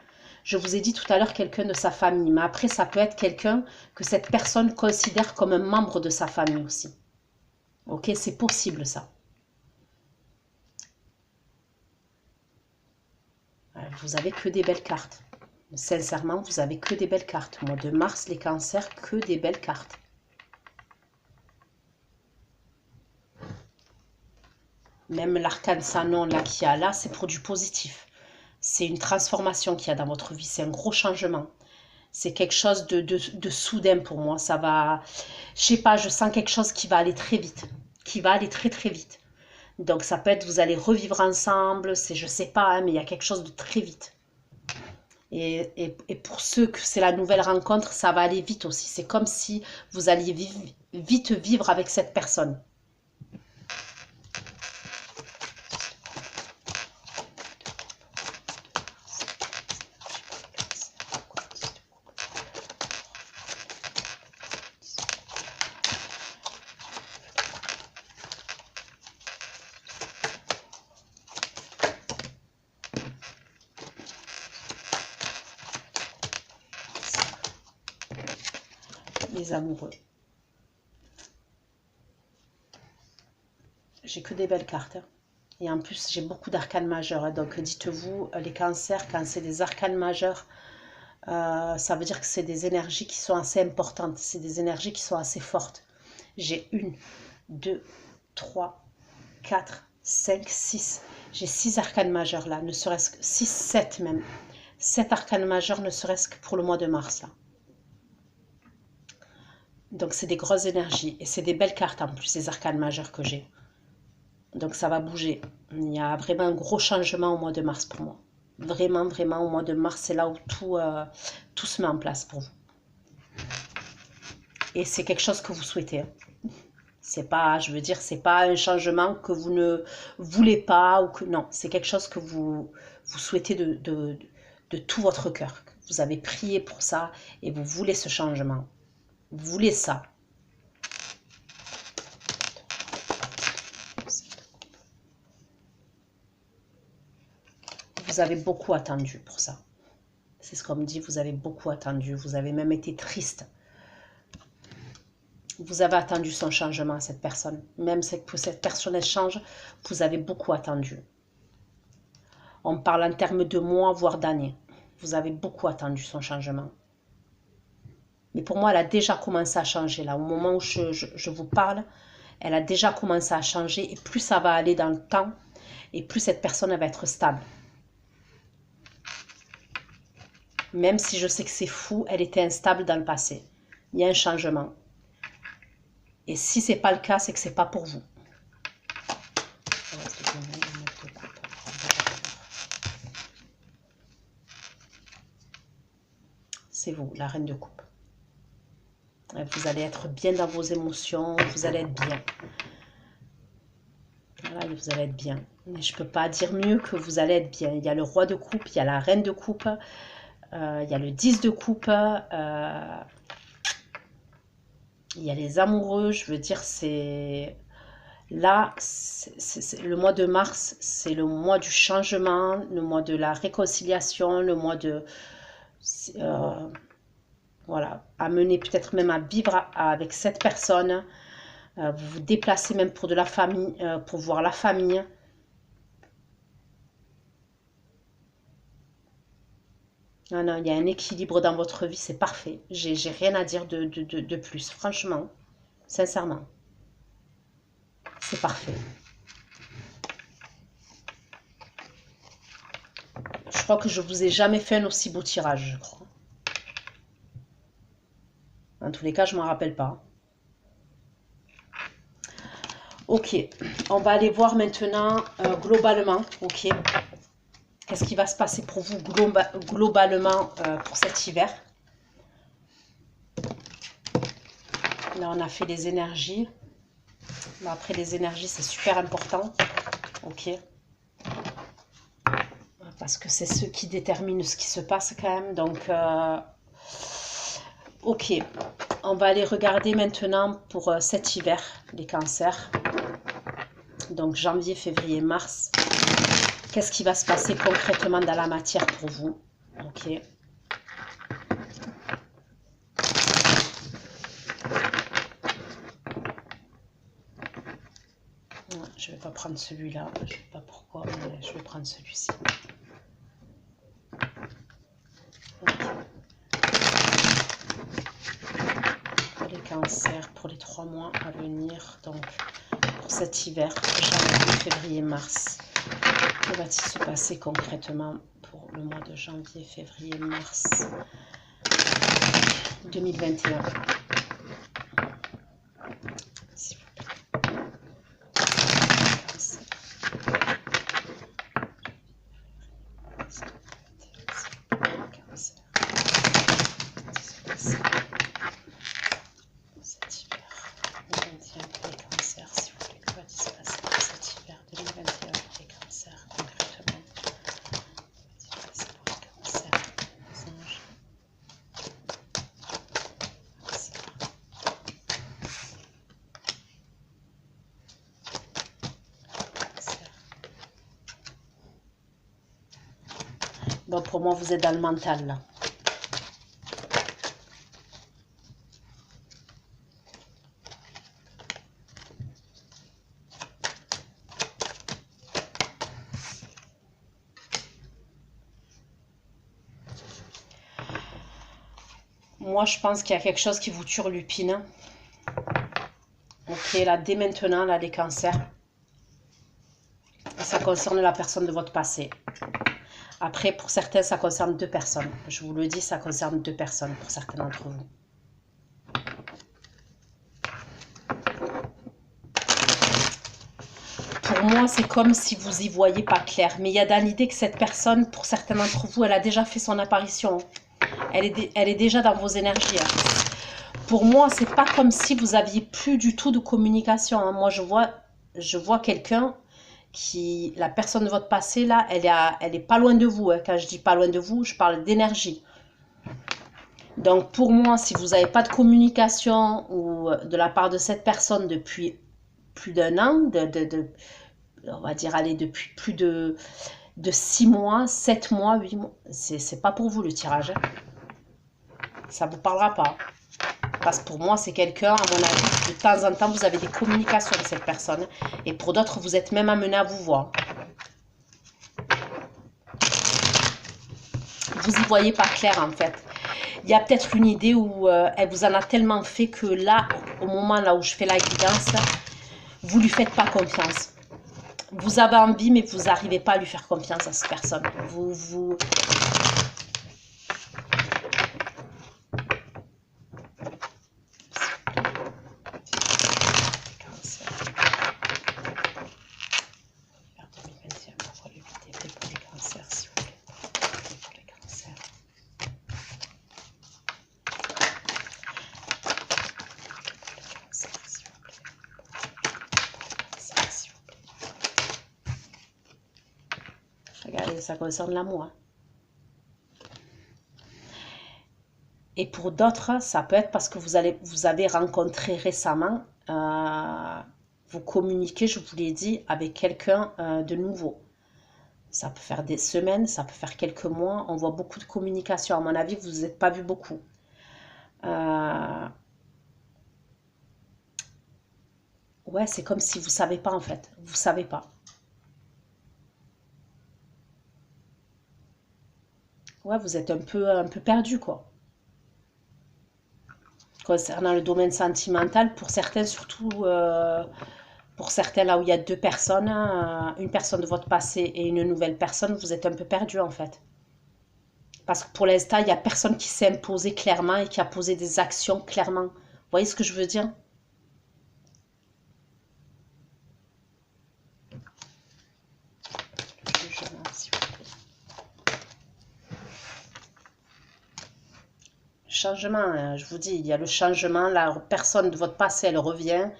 Je vous ai dit tout à l'heure quelqu'un de sa famille. Mais après, ça peut être quelqu'un que cette personne considère comme un membre de sa famille aussi. Ok, c'est possible ça. Vous avez que des belles cartes. Sincèrement, vous avez que des belles cartes. Mois de mars, les cancers, que des belles cartes. Même l'arcane Sanon là qu'il y a là, c'est pour du positif. C'est une transformation qu'il y a dans votre vie. C'est un gros changement. C'est quelque chose de soudain pour moi. Ça va, je sais pas, je sens quelque chose qui va aller très vite. Qui va aller très très vite. Donc ça peut être, vous allez revivre ensemble. C'est, je sais pas, hein, mais il y a quelque chose de très vite. Et pour ceux que c'est la nouvelle rencontre, ça va aller vite aussi. C'est comme si vous alliez vite vivre avec cette personne. Les amoureux. J'ai que des belles cartes. Hein. Et en plus, j'ai beaucoup d'arcanes majeurs. Hein. Donc, dites-vous, les cancers, quand c'est des arcanes majeurs, ça veut dire que c'est des énergies qui sont assez importantes. C'est des énergies qui sont assez fortes. J'ai 1, 2, 3, 4, 5, 6. J'ai 6 arcanes majeurs là. Ne serait-ce que 6, 7 même. 7 arcanes majeurs, ne serait-ce que pour le mois de mars là. Donc, c'est des grosses énergies. Et c'est des belles cartes en plus, ces arcanes majeures que j'ai. Donc, ça va bouger. Il y a vraiment un gros changement au mois de mars pour moi. Vraiment, vraiment, au mois de mars, c'est là où tout se met en place pour vous. Et c'est quelque chose que vous souhaitez. Hein. C'est pas, je veux dire, c'est pas un changement que vous ne voulez pas ou que non. C'est quelque chose que vous souhaitez de tout votre cœur. Vous avez prié pour ça et vous voulez ce changement. Vous voulez ça. Vous avez beaucoup attendu pour ça. C'est ce qu'on me dit, vous avez beaucoup attendu. Vous avez même été triste. Vous avez attendu son changement, cette personne. Même que cette personne elle change, vous avez beaucoup attendu. On parle en termes de mois, voire d'années. Vous avez beaucoup attendu son changement. Mais pour moi, elle a déjà commencé à changer. Là, au moment où je vous parle, elle a déjà commencé à changer. Et plus ça va aller dans le temps, et plus cette personne elle va être stable. Même si je sais que c'est fou, elle était instable dans le passé. Il y a un changement. Et si ce n'est pas le cas, c'est que ce n'est pas pour vous. C'est vous, la reine de coupe. Vous allez être bien dans vos émotions, vous allez être bien. Voilà, vous allez être bien. Mais je ne peux pas dire mieux que vous allez être bien. Il y a le roi de coupe, il y a la reine de coupe, il y a le 10 de coupe, il y a les amoureux. Je veux dire, c'est... Là, le mois de mars, c'est le mois du changement, le mois de la réconciliation, le mois de... voilà, amener peut-être même à vivre avec cette personne. Vous vous déplacez même pour de la famille, pour voir la famille. Non, non, il y a un équilibre dans votre vie, c'est parfait. J'ai rien à dire de plus, franchement, sincèrement. C'est parfait. Je crois que je vous ai jamais fait un aussi beau tirage, je crois. En tous les cas, je ne m'en rappelle pas. Ok, on va aller voir maintenant globalement, ok. Qu'est-ce qui va se passer pour vous globalement pour cet hiver? Là, on a fait les énergies. Bon, après, les énergies, c'est super important. Ok. Parce que c'est ceux qui déterminent ce qui se passe quand même. Donc, ok. On va aller regarder maintenant pour cet hiver, les cancers. Donc, janvier, février, mars. Qu'est-ce qui va se passer concrètement dans la matière pour vous? Ok. Je ne vais pas prendre celui-là. Je ne sais pas pourquoi, mais je vais prendre celui-ci. Okay. Pour les cancers, pour les 3 mois à venir, donc pour cet hiver, janvier, février, mars. Que va-t-il se passer concrètement pour le mois de janvier, février, mars 2021? S'il vous plaît. Bon, pour moi, vous êtes dans le mental, là. Moi, je pense qu'il y a quelque chose qui vous turlupine. Ok, là, dès maintenant, là, les cancers. Ça concerne la personne de votre passé. Après, pour certains, ça concerne 2 personnes. Je vous le dis, ça concerne 2 personnes pour certains d'entre vous. Pour moi, c'est comme si vous y voyez pas clair. Mais il y a dans l'idée que cette personne, pour certains d'entre vous, elle a déjà fait son apparition. Elle est déjà dans vos énergies. Pour moi, c'est pas comme si vous aviez plus du tout de communication. Moi, je vois quelqu'un qui, la personne de votre passé, là, elle est pas loin de vous. Quand je dis pas loin de vous, je parle d'énergie. Donc, pour moi, si vous n'avez pas de communication ou de la part de cette personne depuis plus d'1 an, on va dire, allez, depuis plus de 6 mois, 7 mois, 8 mois, c'est pas pour vous le tirage. Ça ne vous parlera pas. Parce que pour moi, c'est quelqu'un, à mon avis, de temps en temps, vous avez des communications avec cette personne. Et pour d'autres, vous êtes même amené à vous voir. Vous y voyez pas clair, en fait. Il y a peut-être une idée où elle vous en a tellement fait que là, au moment là où je fais la guidance, vous ne lui faites pas confiance. Vous avez envie, mais vous n'arrivez pas à lui faire confiance à cette personne. ça concerne l'amour. Hein. Et pour d'autres, ça peut être parce que vous avez rencontré récemment, vous communiquez, je vous l'ai dit, avec quelqu'un de nouveau. Ça peut faire des semaines, ça peut faire quelques mois. On voit beaucoup de communication. À mon avis, vous ne vous êtes pas vu beaucoup. Ouais, c'est comme si vous ne savez pas en fait. Vous ne savez pas. Ouais, vous êtes un peu perdu quoi. Concernant le domaine sentimental, pour certains surtout, pour certains là où il y a deux personnes, une personne de votre passé et une nouvelle personne, vous êtes un peu perdu en fait. Parce que pour l'instant, il n'y a personne qui s'est imposé clairement et qui a posé des actions clairement. Vous voyez ce que je veux dire? Changement, je vous dis, il y a le changement, la personne de votre passé, elle revient,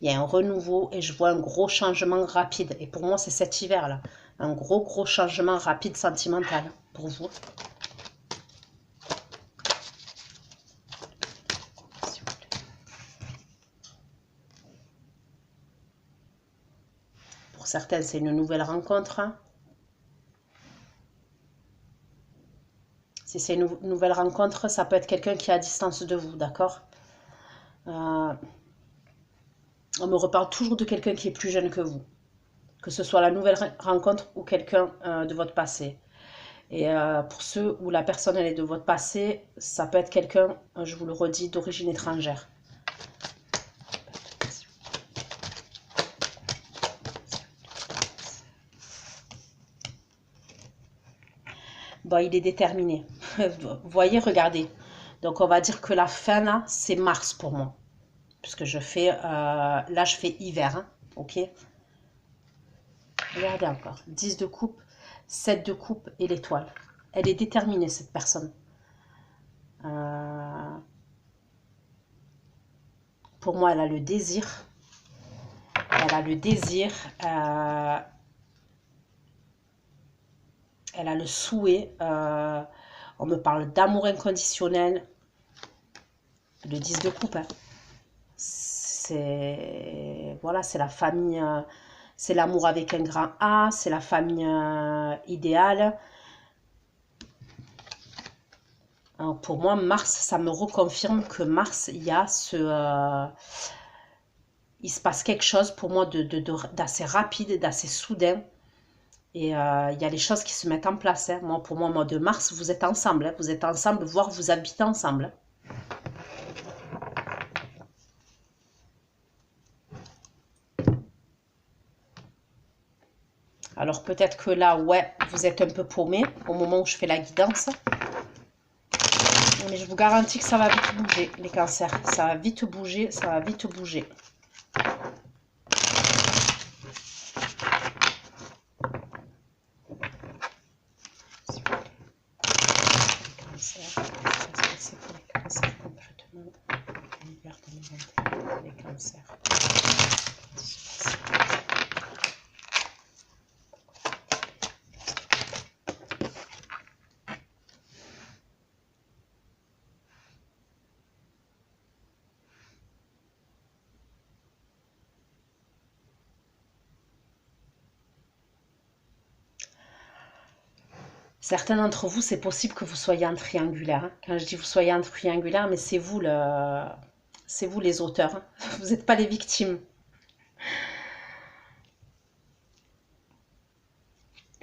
il y a un renouveau et je vois un gros changement rapide. Et pour moi, c'est cet hiver-là, un gros changement rapide sentimental pour vous. Pour certains, c'est une nouvelle rencontre. Si c'est une nouvelle rencontre, ça peut être quelqu'un qui est à distance de vous, d'accord? On me reparle toujours de quelqu'un qui est plus jeune que vous. Que ce soit la nouvelle rencontre ou quelqu'un de votre passé. Et pour ceux où la personne elle est de votre passé, ça peut être quelqu'un, je vous le redis, d'origine étrangère. Bon, il est déterminé. Vous voyez, regardez. Donc, on va dire que la fin, là, c'est mars pour moi. Puisque je fais... là, je fais hiver. Hein, ok? Regardez encore. 10 de coupe, 7 de coupe et l'étoile. Elle est déterminée, cette personne. Pour moi, elle a le désir. Elle a le désir. Elle a le souhait. On me parle d'amour inconditionnel. Le 10 de coupe. Hein. C'est... Voilà, c'est la famille... c'est l'amour avec un grand A. C'est la famille idéale. Alors pour moi, Mars, ça me reconfirme que Mars, il y a ce... il se passe quelque chose pour moi d'assez rapide, d'assez soudain. Et il y a les choses qui se mettent en place. Hein. Moi, pour moi, au mois de mars, vous êtes ensemble. Hein. Vous êtes ensemble, voire vous habitez ensemble. Alors peut-être que là, ouais, vous êtes un peu paumé au moment où je fais la guidance. Mais je vous garantis que ça va vite bouger, les cancers. Ça va vite bouger, ça va vite bouger. Les cancers. Certains d'entre vous, c'est possible que vous soyez en triangulaire. Hein. Quand je dis vous soyez en triangulaire, mais c'est vous les auteurs. Hein. Vous n'êtes pas les victimes.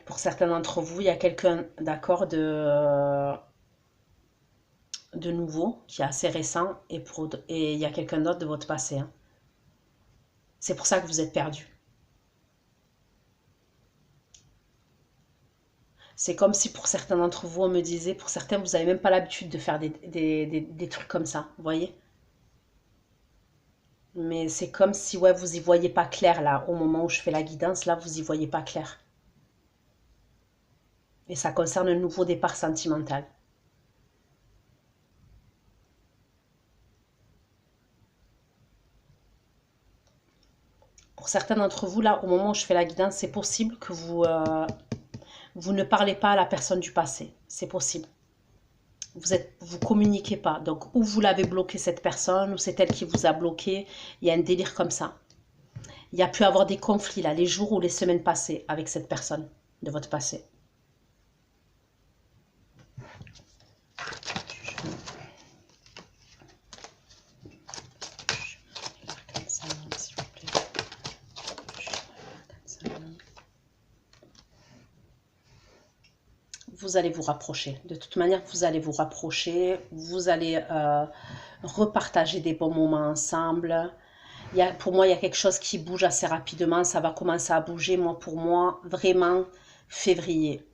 Pour certains d'entre vous, il y a quelqu'un, d'accord, de nouveau, qui est assez récent, et il y a quelqu'un d'autre de votre passé. Hein. C'est pour ça que vous êtes perdu. C'est comme si pour certains d'entre vous, on me disait, pour certains, vous n'avez même pas l'habitude de faire des trucs comme ça, vous voyez? Mais c'est comme si, ouais, vous y voyez pas clair, là, au moment où je fais la guidance, là, vous y voyez pas clair. Et ça concerne un nouveau départ sentimental. Pour certains d'entre vous, là, au moment où je fais la guidance, c'est possible que vous Vous ne parlez pas à la personne du passé, c'est possible. Vous communiquez pas. Donc, ou vous l'avez bloqué cette personne, ou c'est elle qui vous a bloqué. Il y a un délire comme ça. Il y a pu avoir des conflits là, les jours ou les semaines passées avec cette personne de votre passé. Vous allez vous rapprocher. De toute manière, vous allez vous rapprocher. Vous allez repartager des bons moments ensemble. Pour moi, il y a quelque chose qui bouge assez rapidement. Ça va commencer à bouger. Moi, pour moi, vraiment, février.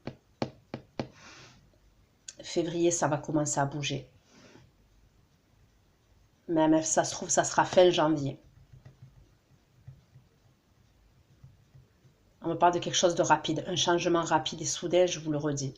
Février, ça va commencer à bouger. Même si ça se trouve, ça sera fin janvier. On me parle de quelque chose de rapide. Un changement rapide et soudain, je vous le redis.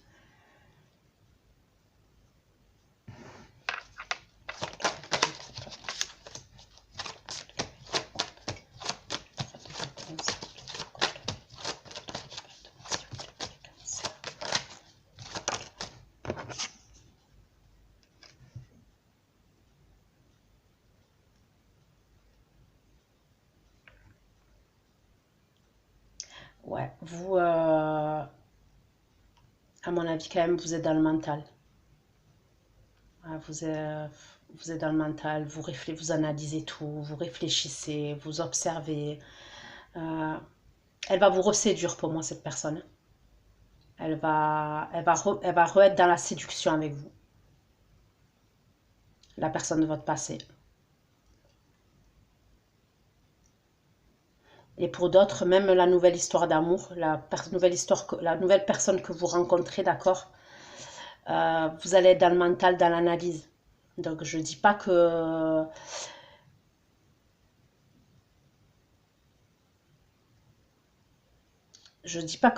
Ouais, vous, à mon avis, quand même, vous êtes dans le mental. Vous êtes dans le mental, vous analysez tout, vous réfléchissez, vous observez. Euh, Elle va vous reséduire pour moi, cette personne. Elle va re-être dans la séduction avec vous, la personne de votre passé. Et pour d'autres, même la nouvelle histoire d'amour, la nouvelle personne que vous rencontrez, d'accord, vous allez être dans le mental, dans l'analyse. Donc je dis pas que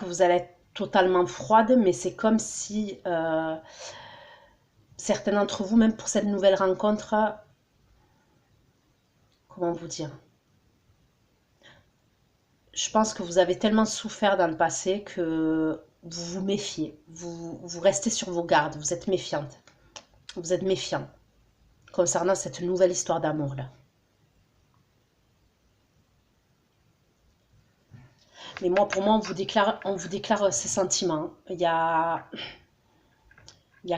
vous allez être totalement froide, mais c'est comme si certains d'entre vous, même pour cette nouvelle rencontre, comment vous dire, je pense que vous avez tellement souffert dans le passé que vous vous méfiez, vous restez sur vos gardes, vous êtes méfiante, vous êtes méfiant concernant cette nouvelle histoire d'amour là. Mais moi, pour moi, on vous déclare ses sentiments. Il y a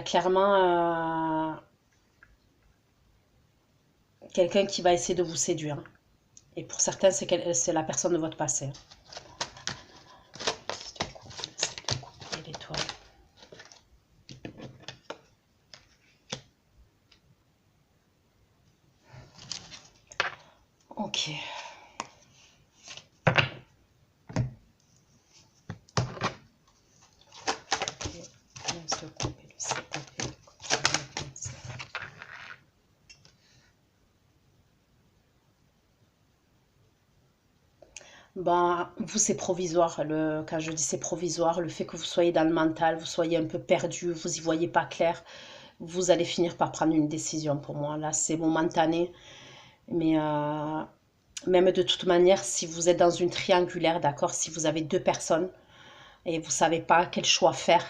clairement quelqu'un qui va essayer de vous séduire. Et pour certains, c'est la personne de votre passé. Ok. Ben, vous, c'est provisoire. Quand je dis c'est provisoire, le fait que vous soyez dans le mental, vous soyez un peu perdu, vous y voyez pas clair, vous allez finir par prendre une décision pour moi. Là, c'est momentané. Mais même de toute manière, si vous êtes dans une triangulaire, d'accord, si vous avez deux personnes et vous savez pas quel choix faire,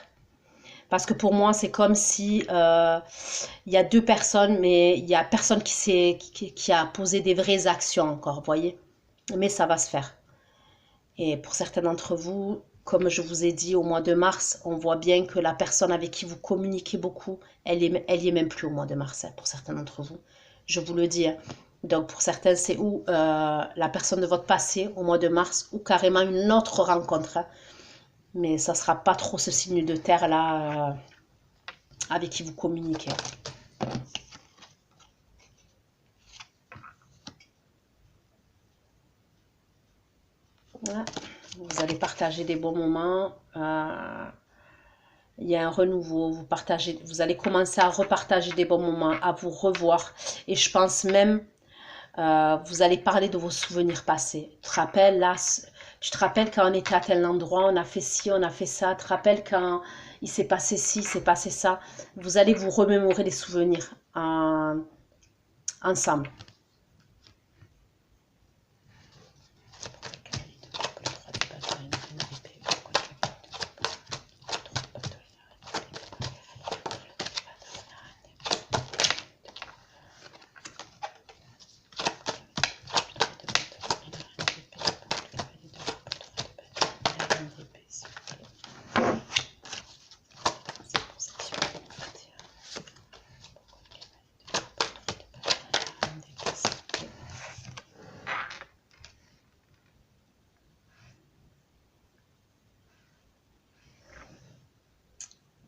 parce que pour moi, c'est comme si il y a deux personnes, mais il y a personne qui a posé des vraies actions encore, vous voyez. Mais ça va se faire. Et pour certains d'entre vous, comme je vous ai dit, au mois de mars, on voit bien que la personne avec qui vous communiquez beaucoup, elle y est même plus au mois de mars, hein, pour certains d'entre vous. Je vous le dis, hein. Donc pour certains, c'est ou la personne de votre passé au mois de mars, ou carrément une autre rencontre, hein. Mais ça ne sera pas trop ce signe de terre là avec qui vous communiquez. Ouais. Vous allez partager des bons moments. Il y a un renouveau. Vous allez commencer à repartager des bons moments, à vous revoir. Et je pense même, vous allez parler de vos souvenirs passés. Tu te rappelles quand on était à tel endroit, on a fait ci, on a fait ça. Tu te rappelles quand il s'est passé ci, il s'est passé ça. Vous allez vous remémorer les souvenirs ensemble.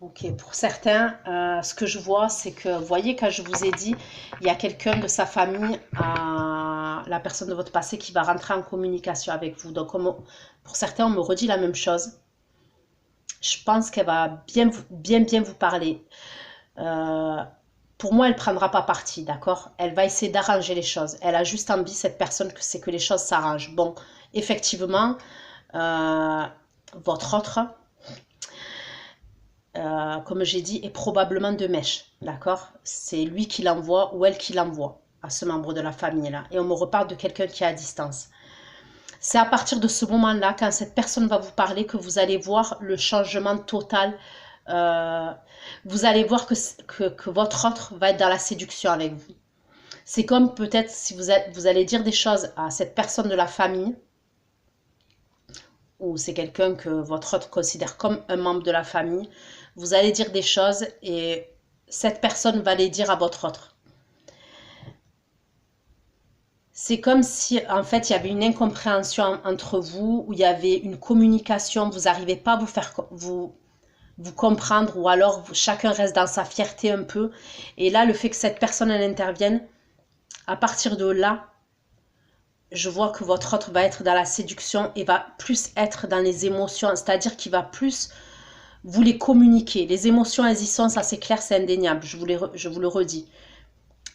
Ok, pour certains, ce que je vois, c'est que, vous voyez, quand je vous ai dit, il y a quelqu'un de sa famille, la personne de votre passé, qui va rentrer en communication avec vous. Donc, pour certains, on me redit la même chose. Je pense qu'elle va bien vous parler. Euh, pour moi, elle ne prendra pas parti, d'accord? Elle va essayer d'arranger les choses. Elle a juste envie, cette personne, que c'est que les choses s'arrangent. Bon, effectivement, euh, votre autre, comme j'ai dit, est probablement de mèche, d'accord? C'est lui qui l'envoie ou elle qui l'envoie à ce membre de la famille-là. Et on me reparle de quelqu'un qui est à distance. C'est à partir de ce moment-là, quand cette personne va vous parler, que vous allez voir le changement total. Euh, vous allez voir que votre autre va être dans la séduction avec vous. C'est comme peut-être si vous allez dire des choses à cette personne de la famille, ou c'est quelqu'un que votre autre considère comme un membre de la famille, vous allez dire des choses et cette personne va les dire à votre autre. C'est comme si, en fait, il y avait une incompréhension entre vous, où il y avait une communication, vous n'arrivez pas à vous comprendre, ou alors chacun reste dans sa fierté un peu. Et là, le fait que cette personne, elle intervienne, à partir de là, je vois que votre autre va être dans la séduction et va plus être dans les émotions, c'est-à-dire qu'il va plus vous les communiquer. Les émotions, elles y sont, ça c'est clair, c'est indéniable, je vous le redis.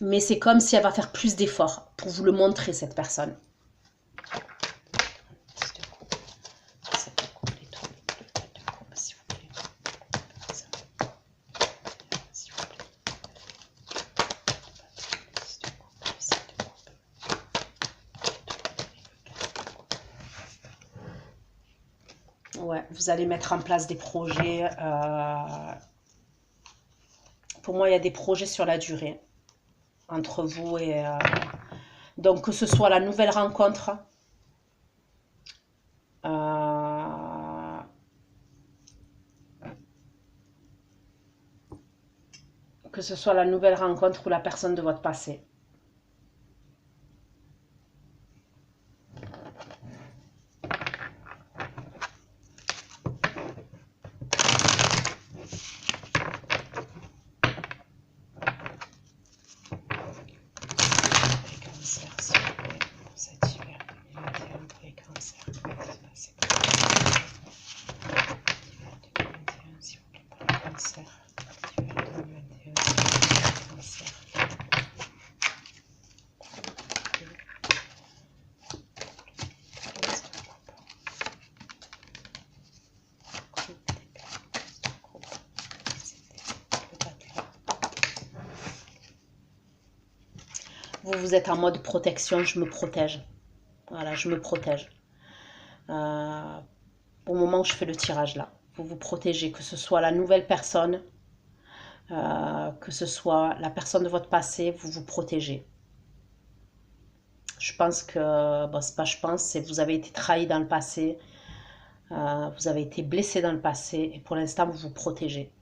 Mais c'est comme si elle va faire plus d'efforts pour vous le montrer, cette personne. Ouais, vous allez mettre en place des projets. Pour moi, il y a des projets sur la durée entre vous et... donc, que ce soit la nouvelle rencontre, que ce soit la nouvelle rencontre ou la personne de votre passé. Vous êtes en mode protection, je me protège. Voilà, je me protège. Au moment où je fais le tirage là, vous vous protégez, que ce soit la nouvelle personne, que ce soit la personne de votre passé, vous vous protégez. Je pense que, bon, c'est pas je pense, c'est vous avez été trahi dans le passé, vous avez été blessé dans le passé, et pour l'instant, vous vous protégez.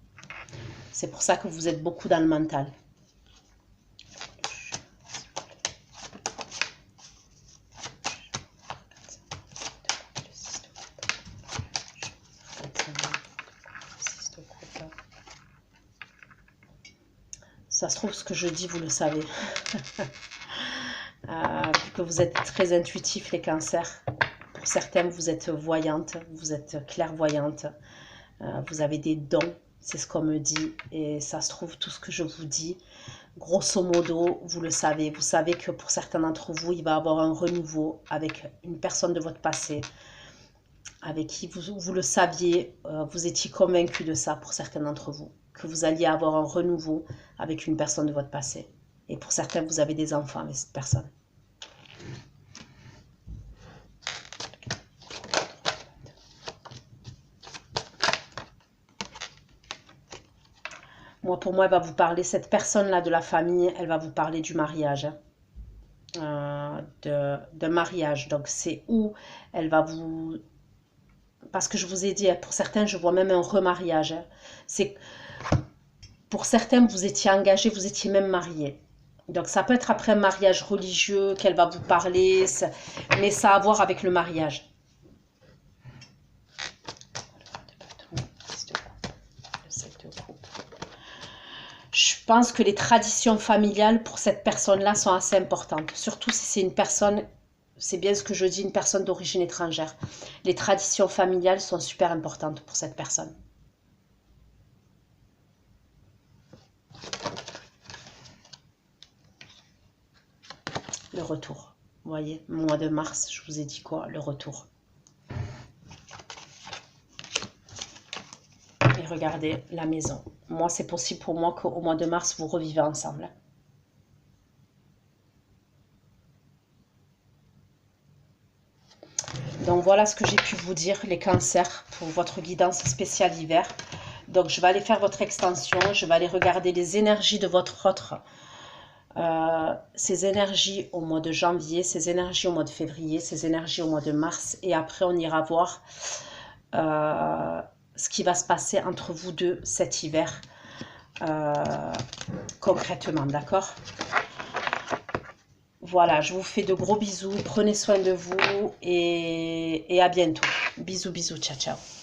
C'est pour ça que vous êtes beaucoup dans le mental. Ça se trouve, ce que je dis, vous le savez. Vu que vous êtes très intuitif, les cancers. Pour certains, vous êtes voyante, vous êtes clairvoyante. Vous avez des dons, c'est ce qu'on me dit. Et ça se trouve, tout ce que je vous dis, grosso modo, vous le savez. Vous savez que pour certains d'entre vous, il va y avoir un renouveau avec une personne de votre passé, avec qui vous le saviez, vous étiez convaincu de ça pour certains d'entre vous, que vous alliez avoir un renouveau avec une personne de votre passé. Et pour certains, vous avez des enfants avec cette personne. Moi, pour moi, elle va vous parler, cette personne-là de la famille, elle va vous parler du mariage. De mariage. Donc, c'est où elle va vous... Parce que je vous ai dit, pour certains, je vois même un remariage. C'est... Pour certains, vous étiez engagés, vous étiez même mariés. Donc, ça peut être après un mariage religieux qu'elle va vous parler, mais ça a à voir avec le mariage. Le 7 de pense que les traditions familiales pour cette personne-là sont assez importantes. Surtout si c'est une personne, c'est bien ce que je dis, une personne d'origine étrangère. Les traditions familiales sont super importantes pour cette personne. Le retour. Vous voyez, mois de mars, je vous ai dit quoi? Le retour. Et regardez la maison. Moi, c'est possible pour moi qu'au mois de mars, vous revivez ensemble. Donc voilà ce que j'ai pu vous dire, les cancers, pour votre guidance spéciale hiver. Donc je vais aller faire votre extension, je vais aller regarder les énergies de votre autre. Ces énergies au mois de janvier, ces énergies au mois de février, ces énergies au mois de mars. Et après, on ira voir ce qui va se passer entre vous deux cet hiver, concrètement, d'accord? Voilà, je vous fais de gros bisous, prenez soin de vous et à bientôt. Bisous, bisous, ciao, ciao.